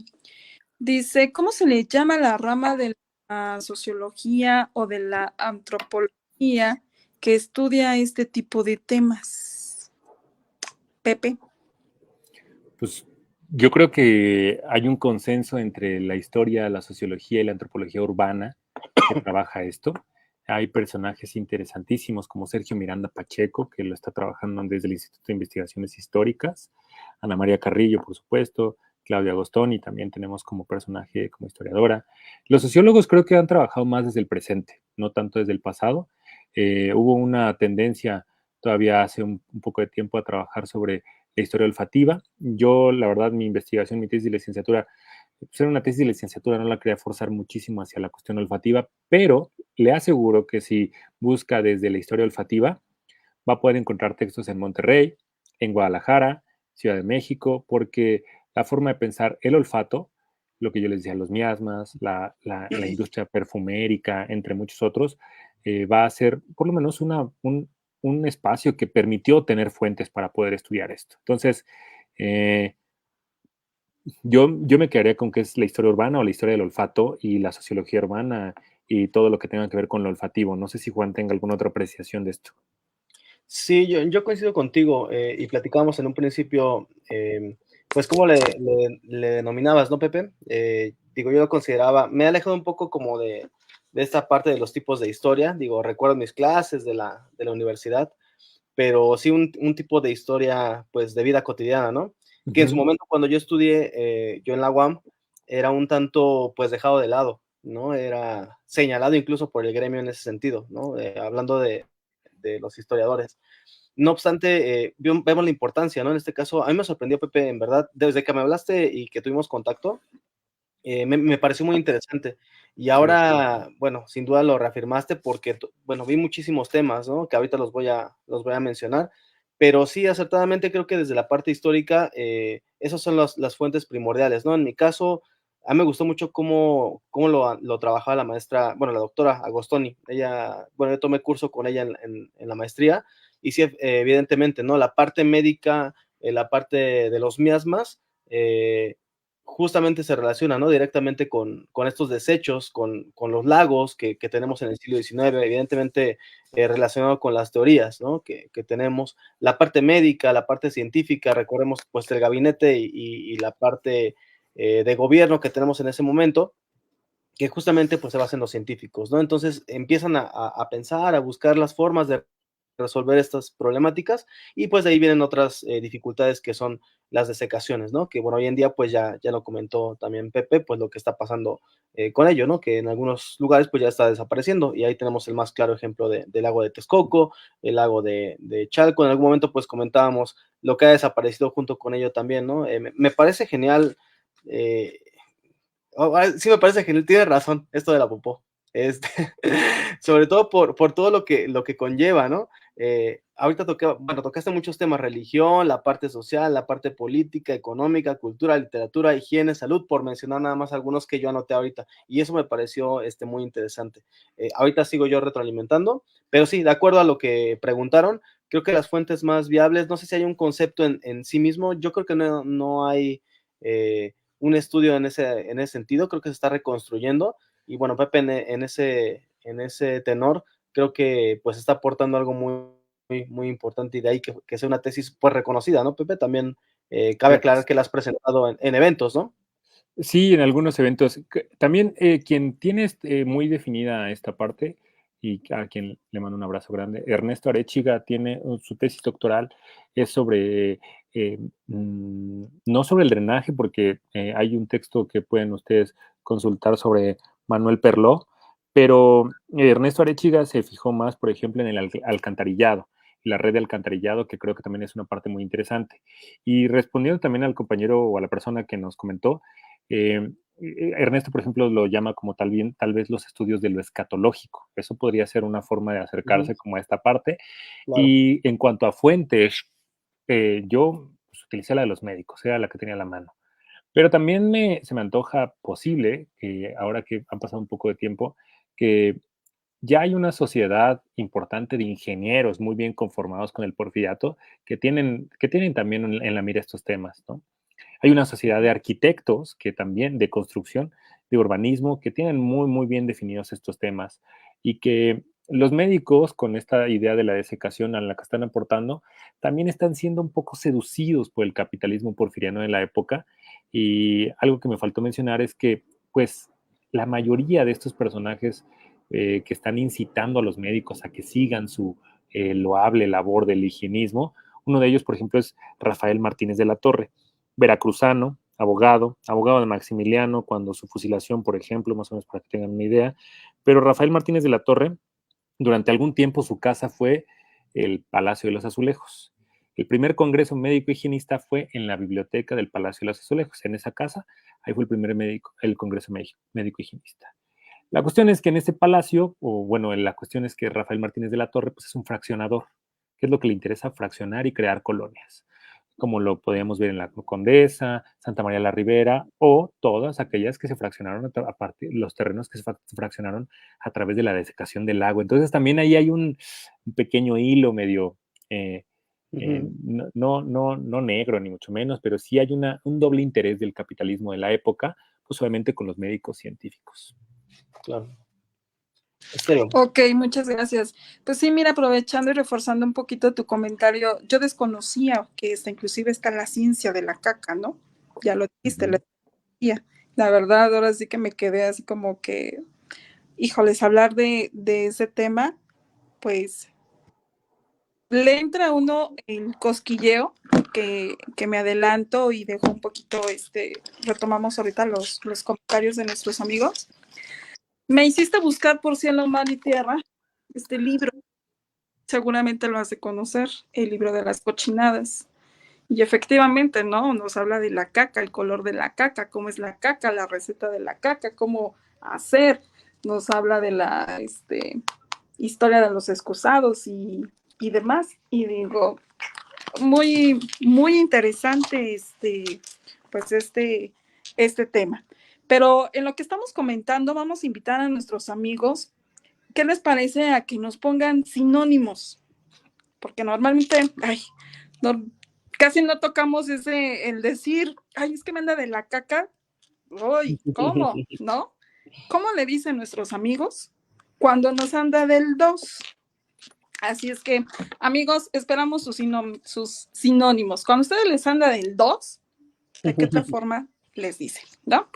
dice, ¿cómo se le llama la rama de la sociología o de la antropología que estudia este tipo de temas? Pepe. Pues yo creo que hay un consenso entre la historia, la sociología y la antropología urbana que trabaja esto. Hay personajes interesantísimos como Sergio Miranda Pacheco, que lo está trabajando desde el Instituto de Investigaciones Históricas, Ana María Carrillo, por supuesto, Claudia Agostoni también tenemos como personaje, como historiadora. Los sociólogos creo que han trabajado más desde el presente, no tanto desde el pasado. Hubo una tendencia todavía hace un poco de tiempo a trabajar sobre la historia olfativa. Yo, la verdad, mi investigación, mi tesis de licenciatura, pues era una tesis de licenciatura, no la quería forzar muchísimo hacia la cuestión olfativa, pero le aseguro que si busca desde la historia olfativa, va a poder encontrar textos en Monterrey, en Guadalajara, Ciudad de México, porque la forma de pensar el olfato, lo que yo les decía, los miasmas, la industria perfumérica, entre muchos otros, va a ser por lo menos un espacio que permitió tener fuentes para poder estudiar esto. Entonces, yo me quedaría con que es la historia urbana o la historia del olfato y la sociología urbana y todo lo que tenga que ver con lo olfativo. No sé si Juan tenga alguna otra apreciación de esto. Sí, yo coincido contigo y platicábamos en un principio, pues cómo le denominabas, ¿no, Pepe? Digo, yo lo consideraba, me he alejado un poco como de esta parte de los tipos de historia, digo, recuerdo mis clases de la universidad, pero sí un tipo de historia, pues, de vida cotidiana, ¿no? Que en su momento, cuando yo estudié, yo en la UAM, era un tanto, pues, dejado de lado, ¿no? Era señalado incluso por el gremio en ese sentido, ¿no? Hablando de los historiadores. No obstante, vemos la importancia, ¿no? En este caso, a mí me sorprendió, Pepe, en verdad, desde que me hablaste y que tuvimos contacto, me pareció muy interesante. Y ahora, bueno, sin duda lo reafirmaste porque, bueno, vi muchísimos temas, ¿no? Que ahorita los voy a mencionar, pero sí, acertadamente creo que desde la parte histórica, esas son las fuentes primordiales, ¿no? En mi caso, a mí me gustó mucho cómo lo trabajaba la maestra, bueno, la doctora Agostoni. Ella, bueno, yo tomé curso con ella en la maestría, y sí, evidentemente, ¿no? La parte médica, la parte de los miasmas, justamente se relaciona, ¿no? Directamente con estos desechos, con los lagos que tenemos en el siglo XIX, evidentemente relacionado con las teorías, ¿no? Que tenemos, la parte médica, la parte científica, recordemos pues el gabinete y la parte de gobierno que tenemos en ese momento, que justamente pues se basa en los científicos, ¿no? Entonces empiezan a pensar, a buscar las formas de resolver estas problemáticas, y pues de ahí vienen otras dificultades que son las desecaciones, ¿no? Que bueno, hoy en día pues ya lo comentó también Pepe, pues lo que está pasando con ello, ¿no? Que en algunos lugares pues ya está desapareciendo, y ahí tenemos el más claro ejemplo del lago de Texcoco, el lago de Chalco. En algún momento pues comentábamos lo que ha desaparecido junto con ello también, ¿no? Me parece genial, eh, sí me parece genial, tiene razón esto de la popó. Este, sobre todo por todo lo que conlleva, ¿no? Ahorita tocaste muchos temas: religión, la parte social, la parte política, económica, cultura, literatura, higiene, salud, por mencionar nada más algunos que yo anoté ahorita, y eso me pareció muy interesante. Ahorita sigo yo retroalimentando, pero sí, de acuerdo a lo que preguntaron, creo que las fuentes más viables, no sé si hay un concepto en sí mismo, yo creo que no hay un estudio en ese sentido, creo que se está reconstruyendo, y bueno, Pepe en ese tenor, creo que pues está aportando algo muy importante, y de ahí que sea una tesis pues reconocida, ¿no, Pepe? También cabe aclarar que la has presentado en eventos, ¿no? Sí, en algunos eventos. También quien tiene muy definida esta parte, y a quien le mando un abrazo grande, Ernesto Arechiga, tiene su tesis doctoral, es sobre, no sobre el drenaje, porque hay un texto que pueden ustedes consultar sobre Manuel Perló, pero Ernesto Arechiga se fijó más, por ejemplo, en el alcantarillado, y la red de alcantarillado, que creo que también es una parte muy interesante. Y respondiendo también al compañero o a la persona que nos comentó, Ernesto, por ejemplo, lo llama como tal vez los estudios de lo escatológico. Eso podría ser una forma de acercarse como a esta parte. Claro. Y en cuanto a fuentes, yo pues, utilicé la de los médicos, era la que tenía a la mano. Pero también se me antoja posible, que ahora que han pasado un poco de tiempo, que ya hay una sociedad importante de ingenieros muy bien conformados con el porfiriato que tienen también en la mira estos temas, ¿no? Hay una sociedad de arquitectos que también, de construcción, de urbanismo, que tienen muy, muy bien definidos estos temas, y que los médicos, con esta idea de la desecación a la que están aportando, también están siendo un poco seducidos por el capitalismo porfiriano de la época. Y algo que me faltó mencionar es que, pues, la mayoría de estos personajes que están incitando a los médicos a que sigan su loable labor del higienismo, uno de ellos, por ejemplo, es Rafael Martínez de la Torre, veracruzano, abogado de Maximiliano cuando su fusilación, por ejemplo, más o menos para que tengan una idea. Pero Rafael Martínez de la Torre, durante algún tiempo su casa fue el Palacio de los Azulejos. El primer congreso médico higienista fue en la biblioteca del Palacio de los Azulejos. En esa casa, ahí fue el primer el congreso médico higienista. La cuestión es que en ese palacio, o bueno, la cuestión es que Rafael Martínez de la Torre pues, es un fraccionador. ¿Qué es lo que le interesa? Fraccionar y crear colonias, como lo podíamos ver en la Condesa, Santa María la Ribera, o todas aquellas que se fraccionaron, aparte los terrenos que se fraccionaron a través de la desecación del agua. Entonces también ahí hay un pequeño hilo medio, no negro ni mucho menos, pero sí hay un doble interés del capitalismo de la época, pues obviamente con los médicos científicos. Claro. Estéreo. Ok, muchas gracias. Pues sí, mira, aprovechando y reforzando un poquito tu comentario, yo desconocía que inclusive está la ciencia de la caca, ¿no? Ya lo dijiste, la ciencia. La verdad, ahora sí que me quedé así como que, híjoles, hablar de ese tema, pues le entra a uno el cosquilleo, que me adelanto y dejo un poquito, retomamos ahorita los comentarios de nuestros amigos. Me hiciste buscar por cielo, mar y tierra este libro. Seguramente lo has de conocer, el libro de las cochinadas. Y efectivamente, ¿no? Nos habla de la caca, el color de la caca, cómo es la caca, la receta de la caca, cómo hacer. Nos habla de la historia de los excusados y demás. Y digo, muy, muy interesante pues este tema. Pero en lo que estamos comentando, vamos a invitar a nuestros amigos, ¿qué les parece a que nos pongan sinónimos? Porque normalmente, no, casi no tocamos el decir, es que me anda de la caca. Uy, ¿cómo? ¿No? ¿Cómo le dicen nuestros amigos cuando nos anda del 2? Así es que, amigos, esperamos sus sinónimos. Cuando ustedes les anda del 2, ¿de qué otra forma les dicen? ¿No?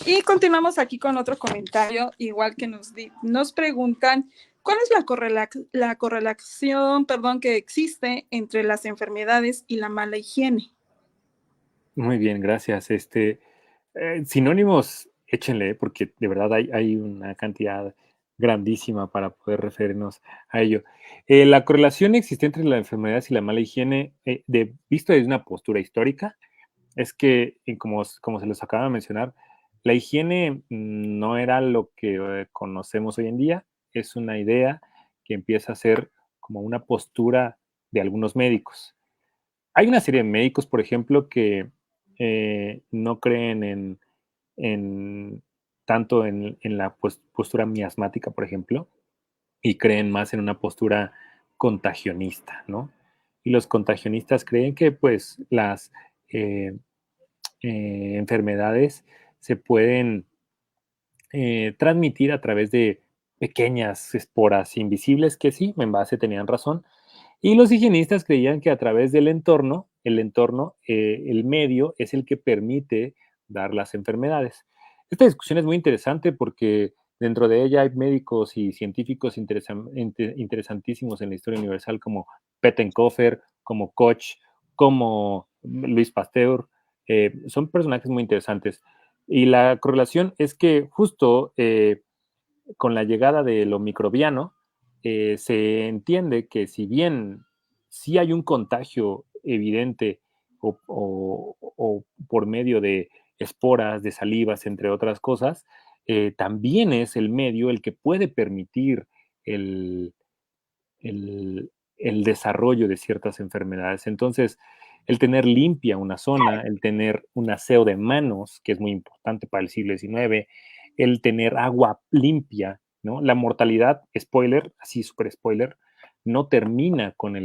Y continuamos aquí con otro comentario, igual que nos preguntan, ¿cuál es la correlación, que existe entre las enfermedades y la mala higiene? Muy bien, gracias. Sinónimos, échenle, porque de verdad hay una cantidad grandísima para poder referirnos a ello. La correlación existente entre las enfermedades y la mala higiene, visto desde una postura histórica, es que, como se los acaba de mencionar, la higiene no era lo que conocemos hoy en día, es una idea que empieza a ser como una postura de algunos médicos. Hay una serie de médicos, por ejemplo, que no creen en tanto en la postura miasmática, por ejemplo, y creen más en una postura contagionista, ¿no? Y los contagionistas creen que pues las enfermedades se pueden transmitir a través de pequeñas esporas invisibles, que sí, en base tenían razón, y los higienistas creían que a través del entorno, el medio es el que permite dar las enfermedades. Esta discusión es muy interesante porque dentro de ella hay médicos y científicos interesantísimos en la historia universal como Pettenkofer, como Koch, como Luis Pasteur. Son personajes muy interesantes. Y la correlación es que justo con la llegada de lo microbiano, se entiende que si bien sí hay un contagio evidente o por medio de esporas, de salivas, entre otras cosas, también es el medio el que puede permitir el, el desarrollo de ciertas enfermedades. Entonces, el tener limpia una zona, el tener un aseo de manos, que es muy importante para el siglo XIX, el tener agua limpia, ¿no? La mortalidad, spoiler, así super spoiler, no termina con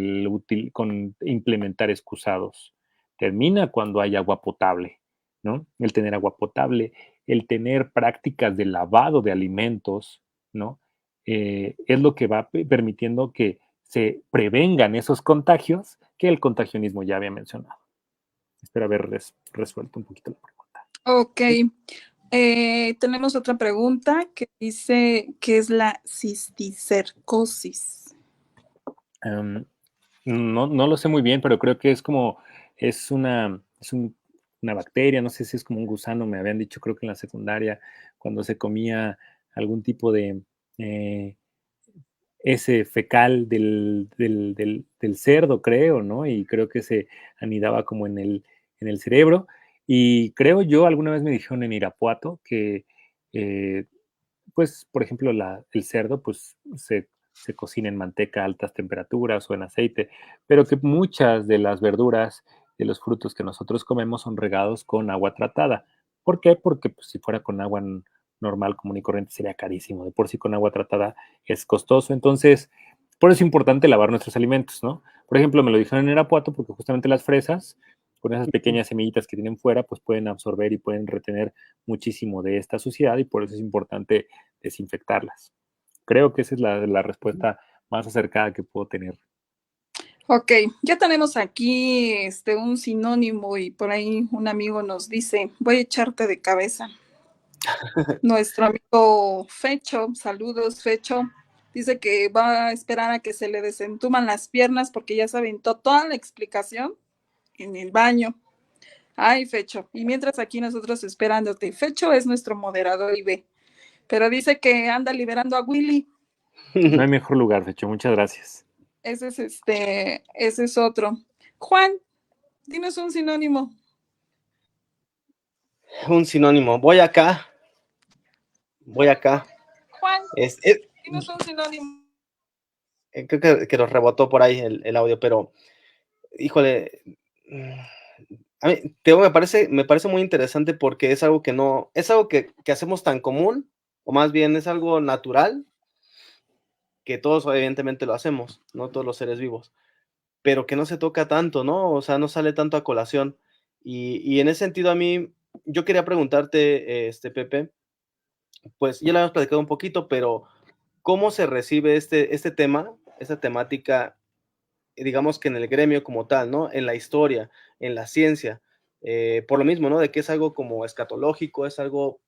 implementar excusados, termina cuando hay agua potable, ¿no? El tener agua potable, el tener prácticas de lavado de alimentos, ¿no? Es lo que va permitiendo que se prevengan esos contagios que el contagionismo ya había mencionado. Espero haber resuelto un poquito la pregunta. Ok. Tenemos otra pregunta que dice, ¿qué es la cisticercosis? No lo sé muy bien, pero creo que es una bacteria, no sé si es como un gusano, me habían dicho, creo que en la secundaria, cuando se comía algún tipo de ese fecal del cerdo, creo, ¿no? Y creo que se anidaba como en el cerebro. Y creo yo, alguna vez me dijeron en Irapuato que, pues, por ejemplo, el cerdo, pues, se cocina en manteca a altas temperaturas o en aceite, pero que muchas de las verduras, de los frutos que nosotros comemos son regados con agua tratada. ¿Por qué? Porque pues, si fuera con agua normal, común y corriente, sería carísimo. De por sí con agua tratada es costoso. Entonces, por eso es importante lavar nuestros alimentos, ¿no? Por ejemplo, me lo dijeron en Irapuato porque justamente las fresas, con esas pequeñas semillitas que tienen fuera, pues pueden absorber y pueden retener muchísimo de esta suciedad y por eso es importante desinfectarlas. Creo que esa es la respuesta más acercada que puedo tener. Ok, ya tenemos aquí un sinónimo y por ahí un amigo nos dice, voy a echarte de cabeza. Nuestro amigo Fecho, saludos Fecho, dice que va a esperar a que se le desentuman las piernas porque ya se aventó toda la explicación en el baño. Ay, Fecho, y mientras aquí nosotros esperándote. Fecho es nuestro moderador y ve, pero dice que anda liberando a Willy. No hay mejor lugar, Fecho. Muchas gracias. Ese es otro. Juan, dinos un sinónimo. Un sinónimo. Voy acá. Juan, dinos un sinónimo. Creo que nos rebotó por ahí el audio, pero híjole, a mí, me parece muy interesante porque es algo que no, es algo que hacemos tan común, o más bien es algo natural, que todos evidentemente lo hacemos, ¿no? Todos los seres vivos, pero que no se toca tanto, ¿no? O sea, no sale tanto a colación. Y en ese sentido a mí, yo quería preguntarte, Pepe, pues ya lo habíamos platicado un poquito, pero ¿cómo se recibe este tema, esta temática, digamos que en el gremio como tal, ¿no? En la historia, en la ciencia, por lo mismo, ¿no? De que es algo como escatológico, es algo,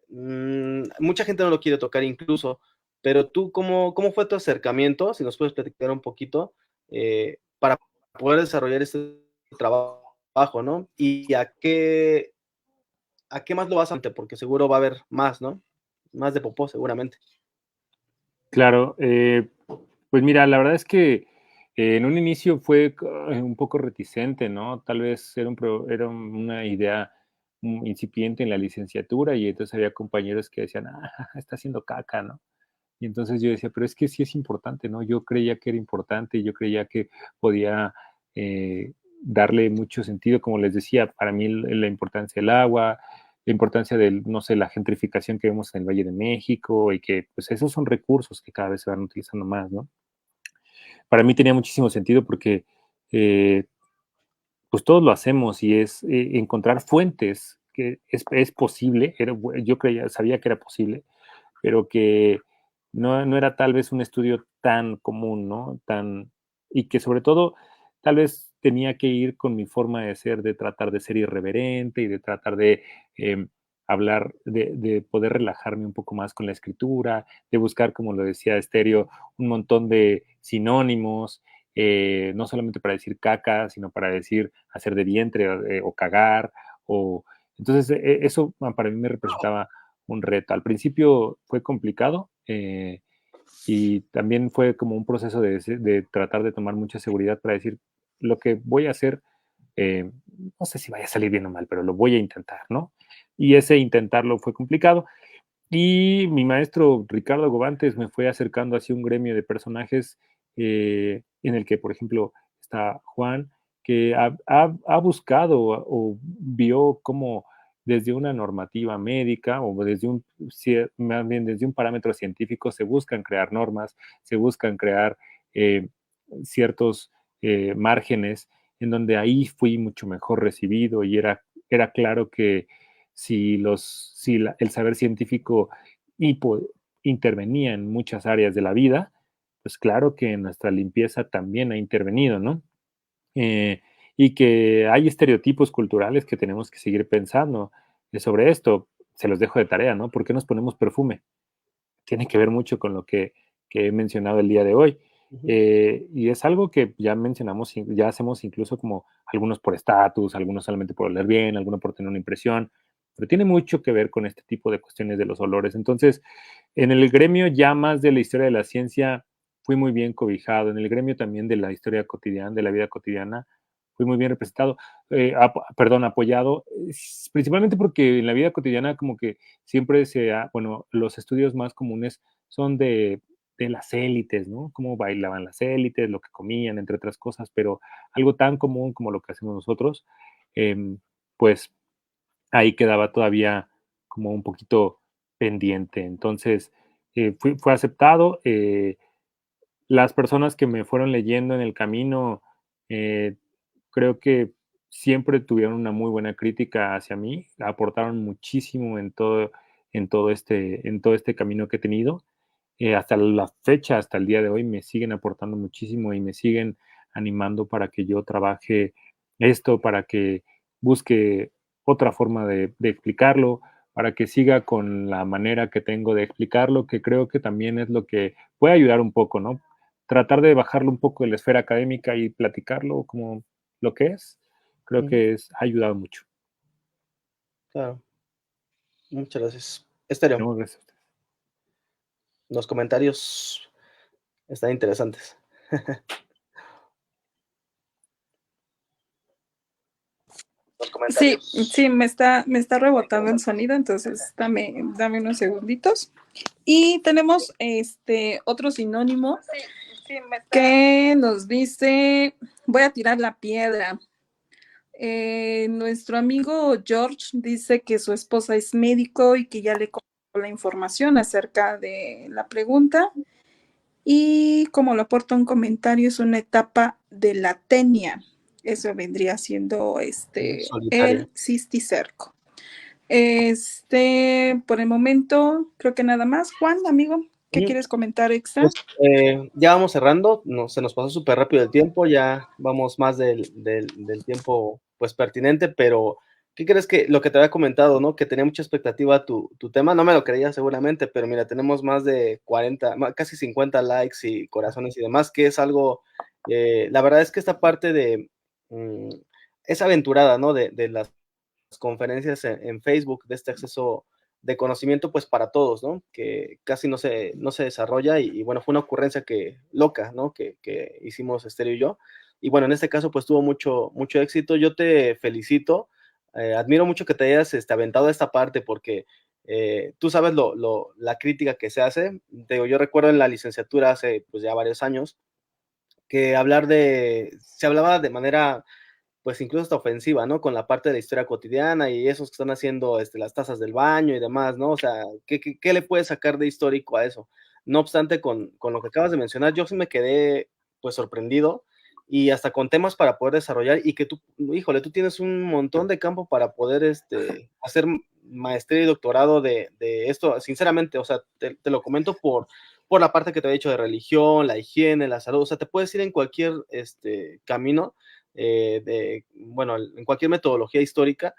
mucha gente no lo quiere tocar incluso, pero tú, ¿cómo fue tu acercamiento? Si nos puedes platicar un poquito, para poder desarrollar este trabajo, ¿no? Y a qué más lo vas a hacer, porque seguro va a haber más, ¿no? Más de popó, seguramente. Claro, pues mira, la verdad es que en un inicio fue un poco reticente, ¿no? Tal vez era una idea incipiente en la licenciatura y entonces había compañeros que decían, ah, está haciendo caca, ¿no? Y entonces yo decía, pero es que sí es importante, ¿no? Yo creía que era importante, yo creía que podía darle mucho sentido, como les decía, para mí la importancia del agua, la importancia de, no sé, la gentrificación que vemos en el Valle de México y que, pues, esos son recursos que cada vez se van utilizando más, ¿no? Para mí tenía muchísimo sentido porque, eh, pues, todos lo hacemos y es encontrar fuentes que es posible, yo creía, sabía que era posible, pero que no era tal vez un estudio tan común, ¿no? Y que sobre todo tal vez tenía que ir con mi forma de ser, de tratar de ser irreverente y de tratar de hablar, de poder relajarme un poco más con la escritura, de buscar, como lo decía Estéreo, un montón de sinónimos, no solamente para decir caca, sino para decir hacer de vientre o cagar, o entonces eso para mí me representaba un reto. Al principio fue complicado y también fue como un proceso de tratar de tomar mucha seguridad para decir lo que voy a hacer, no sé si vaya a salir bien o mal, pero lo voy a intentar, ¿no? Y ese intentarlo fue complicado. Y mi maestro Ricardo Gobantes me fue acercando hacia un gremio de personajes en el que, por ejemplo, está Juan, que ha buscado o vio cómo desde una normativa médica o más bien desde un parámetro científico se buscan crear normas, se buscan crear eh, ciertos márgenes en donde ahí fui mucho mejor recibido y era claro que si el saber científico intervenía en muchas áreas de la vida, pues claro que en nuestra limpieza también ha intervenido, ¿no? Eh, y que hay estereotipos culturales que tenemos que seguir pensando sobre esto. Se los dejo de tarea, ¿no? ¿Por qué nos ponemos perfume? Tiene que ver mucho con lo que he mencionado el día de hoy. Ujú. Y es algo que ya mencionamos, ya hacemos incluso como algunos por estatus, algunos solamente por oler bien, algunos por tener una impresión, pero tiene mucho que ver con este tipo de cuestiones de los olores. Entonces, en el gremio ya más de la historia de la ciencia fui muy bien cobijado, en el gremio también de la historia cotidiana, de la vida cotidiana, fui muy bien representado, apoyado, principalmente porque en la vida cotidiana como que siempre bueno, los estudios más comunes son de las élites, ¿no? Cómo bailaban las élites, lo que comían, entre otras cosas, pero algo tan común como lo que hacemos nosotros, pues ahí quedaba todavía como un poquito pendiente. Entonces, fue aceptado. Las personas que me fueron leyendo en el camino, eh, creo que siempre tuvieron una muy buena crítica hacia mí, aportaron muchísimo en todo este camino que he tenido. Hasta la fecha, hasta el día de hoy, me siguen aportando muchísimo y me siguen animando para que yo trabaje esto, para que busque otra forma de explicarlo, para que siga con la manera que tengo de explicarlo, que creo que también es lo que puede ayudar un poco, ¿no? Tratar de bajarlo un poco de la esfera académica y platicarlo como lo que es, creo Ujú. que ha ayudado mucho. Claro, muchas gracias. Estéreo, No, gracias a usted. los comentarios están interesantes. Los Sí, comentarios. sí, me está rebotando el sonido, entonces dame unos segunditos. Y tenemos otro sinónimo que nos dice, voy a tirar la piedra. Nuestro amigo George dice que su esposa es médico y que ya le contó la información acerca de la pregunta. Y como lo aporta un comentario, es una etapa de la tenia. Eso vendría siendo el cisticerco. Por el momento, creo que nada más. Juan, amigo, ¿qué quieres comentar extra? Pues, ya vamos cerrando, se nos pasó súper rápido el tiempo, ya vamos más del tiempo pues pertinente, pero ¿qué crees que lo que te había comentado, no? Que tenía mucha expectativa tu tema, no me lo creía seguramente, pero mira, tenemos más de 40, casi 50 likes y corazones y demás, que es algo, la verdad es que esta parte de, es aventurada, ¿no? De las conferencias en Facebook, de este acceso de conocimiento pues para todos, ¿no? Que casi no se desarrolla y bueno, fue una ocurrencia loca, ¿no? Que hicimos Estéreo y yo. Y bueno, en este caso pues tuvo mucho éxito. Yo te felicito, admiro mucho que te hayas aventado esta parte porque tú sabes la crítica que se hace. Te digo, yo recuerdo en la licenciatura hace pues ya varios años que se hablaba de manera pues incluso hasta ofensiva, ¿no? Con la parte de la historia cotidiana y esos que están haciendo las tazas del baño y demás, ¿no? O sea, ¿qué le puedes sacar de histórico a eso? No obstante, con lo que acabas de mencionar, yo sí me quedé pues sorprendido y hasta con temas para poder desarrollar y que tú, híjole, tú tienes un montón de campo para poder hacer maestría y doctorado de esto, sinceramente, o sea, te lo comento por la parte que te he dicho de religión, la higiene, la salud, o sea, te puedes ir en cualquier camino, bueno, en cualquier metodología histórica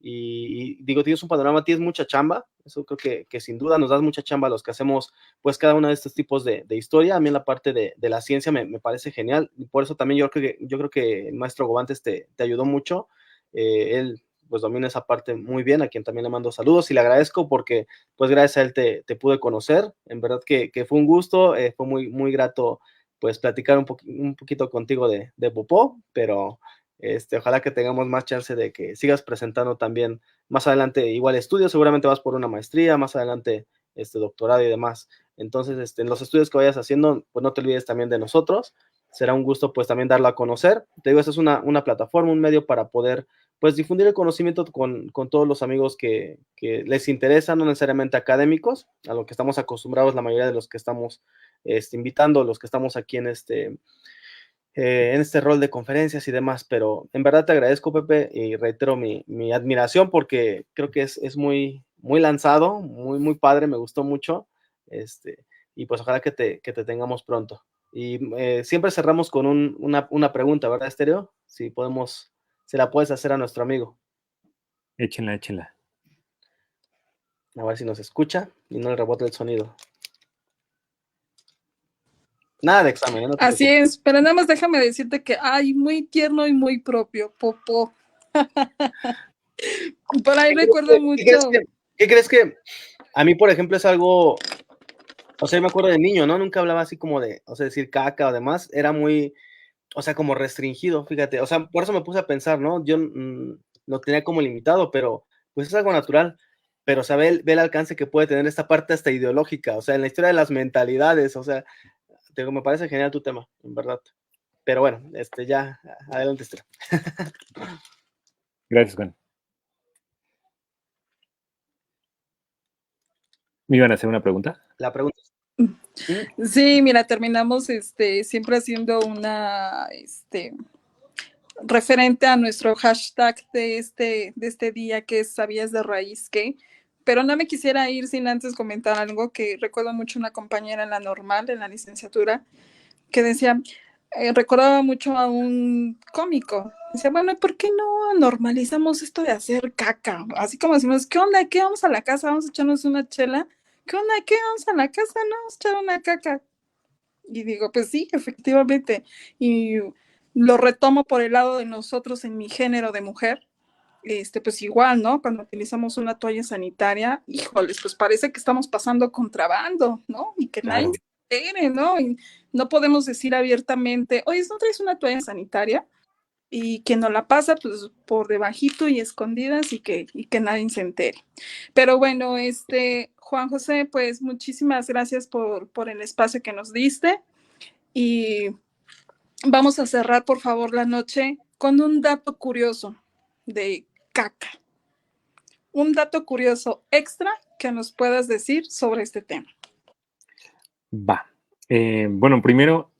y digo, tienes un panorama, tienes mucha chamba, eso creo que sin duda nos das mucha chamba a los que hacemos pues cada uno de estos tipos de historia. A mí en la parte de la ciencia me parece genial y por eso también yo creo que el maestro Gobantes te ayudó mucho, él pues domina esa parte muy bien, a quien también le mando saludos y le agradezco porque pues gracias a él te pude conocer, en verdad que fue un gusto, fue muy grato pues platicar un poquito contigo de Popó, pero ojalá que tengamos más chance de que sigas presentando también más adelante igual estudios, seguramente vas por una maestría, más adelante doctorado y demás. Entonces, en los estudios que vayas haciendo, pues no te olvides también de nosotros. Será un gusto pues también darlo a conocer. Te digo, esta es una plataforma, un medio para poder pues difundir el conocimiento con todos los amigos que les interesa, no necesariamente académicos, a lo que estamos acostumbrados la mayoría de los que estamos invitando, los que estamos aquí en este rol de conferencias y demás, pero en verdad te agradezco, Pepe, y reitero mi admiración porque creo que es muy lanzado, muy padre, me gustó mucho, y pues ojalá que te tengamos pronto. Y siempre cerramos con una pregunta, ¿verdad, Estéreo? Si podemos, se la puedes hacer a nuestro amigo. Échenla. A ver si nos escucha y no le rebote el sonido. Nada de examen, ¿no? Así es, pero nada más déjame decirte que ay, muy tierno y muy propio, Popó. Por ahí recuerdo mucho. ¿Qué crees que a mí, por ejemplo, es algo, o sea, yo me acuerdo de niño, ¿no? Nunca hablaba así como de, o sea, decir caca o demás, era muy, o sea, como restringido, fíjate, o sea, por eso me puse a pensar, ¿no? Yo lo tenía como limitado, pero pues es algo natural, pero o ve el alcance que puede tener esta parte hasta ideológica, o sea, en la historia de las mentalidades, o sea, me parece genial tu tema, en verdad. Pero bueno, ya, adelante, Esther. Gracias, Juan. ¿Me iban a hacer una pregunta? La pregunta. Sí, mira, terminamos siempre haciendo una referente a nuestro hashtag de este día, que es ¿sabías de raíz qué? Pero no me quisiera ir sin antes comentar algo que recuerdo mucho una compañera en la normal, en la licenciatura, que decía, recordaba mucho a un cómico. Decía, bueno, ¿por qué no normalizamos esto de hacer caca? Así como decimos, ¿qué onda? ¿Qué vamos a la casa? ¿Vamos a echarnos una chela? ¿Qué onda? ¿Qué vamos a la casa? No, vamos a echar una caca. Y digo, pues sí, efectivamente. Y lo retomo por el lado de nosotros en mi género de mujer. Pues igual, ¿no? Cuando utilizamos una toalla sanitaria, híjoles, pues parece que estamos pasando contrabando, ¿no? Y que Claro. nadie se entere, ¿no? Y no podemos decir abiertamente, oye, ¿no traes una toalla sanitaria? Y que no la pasa, pues por debajito y escondidas y que nadie se entere. Pero bueno, Juan José, pues muchísimas gracias por el espacio que nos diste. Y vamos a cerrar, por favor, la noche con un dato curioso de caca. Un dato curioso extra que nos puedas decir sobre este tema. Va. Bueno, primero,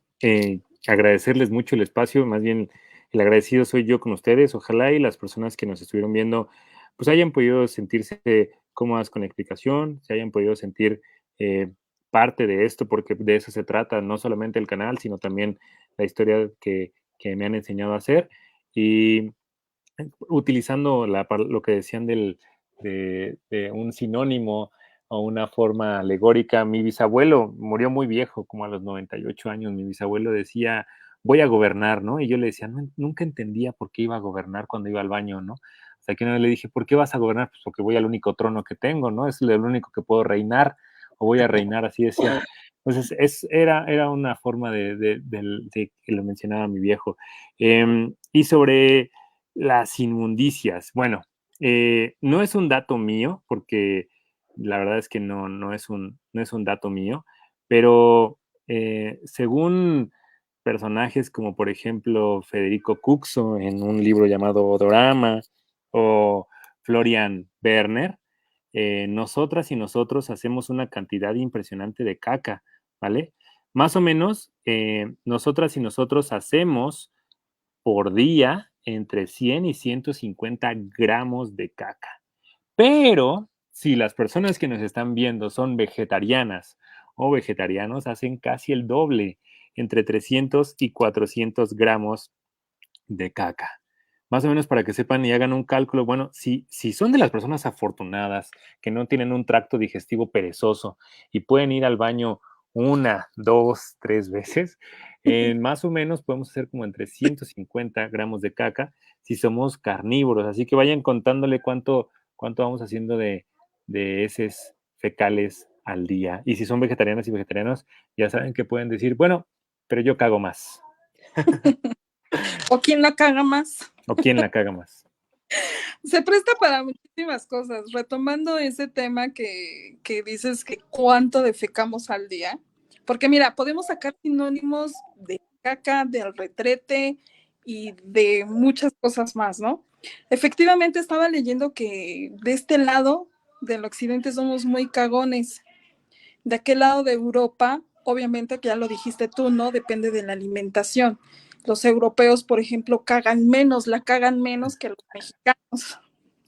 agradecerles mucho el espacio, más bien el agradecido soy yo con ustedes. Ojalá y las personas que nos estuvieron viendo pues hayan podido sentirse cómodas con la explicación, se hayan podido sentir parte de esto, porque de eso se trata, no solamente el canal, sino también la historia que me han enseñado a hacer. Y utilizando lo que decían de un sinónimo o una forma alegórica, mi bisabuelo murió muy viejo, como a los 98 años. Mi bisabuelo decía, voy a gobernar, ¿no? Y yo le decía, nunca entendía por qué iba a gobernar cuando iba al baño, ¿no? Hasta que una vez le dije, ¿por qué vas a gobernar? Pues porque voy al único trono que tengo, ¿no? Es el único que puedo reinar, o voy a reinar, así decía. Entonces, era una forma de que lo mencionaba mi viejo. Y sobre las inmundicias, bueno, no es un dato mío, porque la verdad es que no es un dato mío, pero según personajes como por ejemplo Federico Cuxo en un libro llamado Odorama o Florian Werner, nosotras y nosotros hacemos una cantidad impresionante de caca, ¿vale? Más o menos, nosotras y nosotros hacemos por día entre 100 y 150 gramos de caca. Pero si las personas que nos están viendo son vegetarianas o vegetarianos, hacen casi el doble, entre 300 y 400 gramos de caca. Más o menos para que sepan y hagan un cálculo. Bueno, si son de las personas afortunadas que no tienen un tracto digestivo perezoso y pueden ir al baño 1, 2, 3 veces, más o menos podemos hacer como entre 150 gramos de caca si somos carnívoros. Así que vayan contándole cuánto vamos haciendo de heces fecales al día. Y si son vegetarianas y vegetarianos, ya saben que pueden decir, bueno, pero yo cago más. ¿O quién la caga más? ¿O quién la caga más? Se presta para muchísimas cosas. Retomando ese tema que dices que cuánto defecamos al día. Porque mira, podemos sacar sinónimos de caca, del retrete y de muchas cosas más, ¿no? Efectivamente estaba leyendo que de este lado del occidente somos muy cagones. De aquel lado de Europa, obviamente que ya lo dijiste tú, ¿no? Depende de la alimentación. Los europeos, por ejemplo, la cagan menos que los mexicanos.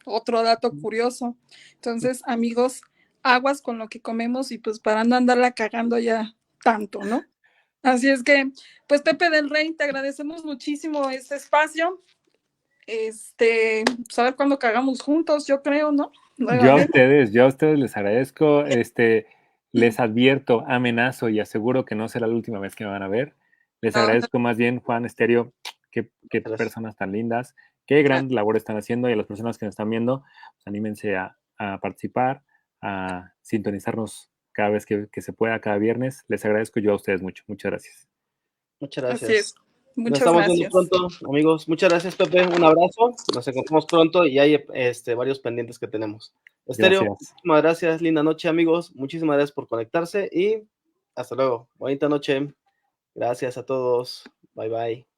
Otro dato curioso. Entonces, amigos, aguas con lo que comemos y pues para no andarla cagando ya tanto, ¿no? Así es que, pues Pepe del Rey, te agradecemos muchísimo este espacio. Pues a ver cuándo cagamos juntos, yo creo, ¿no? Yo a Nuevamente. ustedes les agradezco, les advierto, amenazo y aseguro que no será la última vez que me van a ver. Les No, no, agradezco más bien, Juan Estéreo, qué Gracias. personas tan lindas, qué gran labor están haciendo, y a las personas que nos están viendo, pues, anímense a participar, a sintonizarnos cada vez que se pueda, cada viernes. Les agradezco yo a ustedes mucho. Muchas gracias. Muchas así gracias. es. Nos Muchas estamos viendo gracias. pronto, amigos. Muchas gracias, Pepe. Un abrazo. Nos encontramos pronto y hay varios pendientes que tenemos. Estéreo, Gracias. muchísimas gracias. Linda noche, amigos. Muchísimas gracias por conectarse y hasta luego. Bonita noche. Gracias a todos. Bye, bye.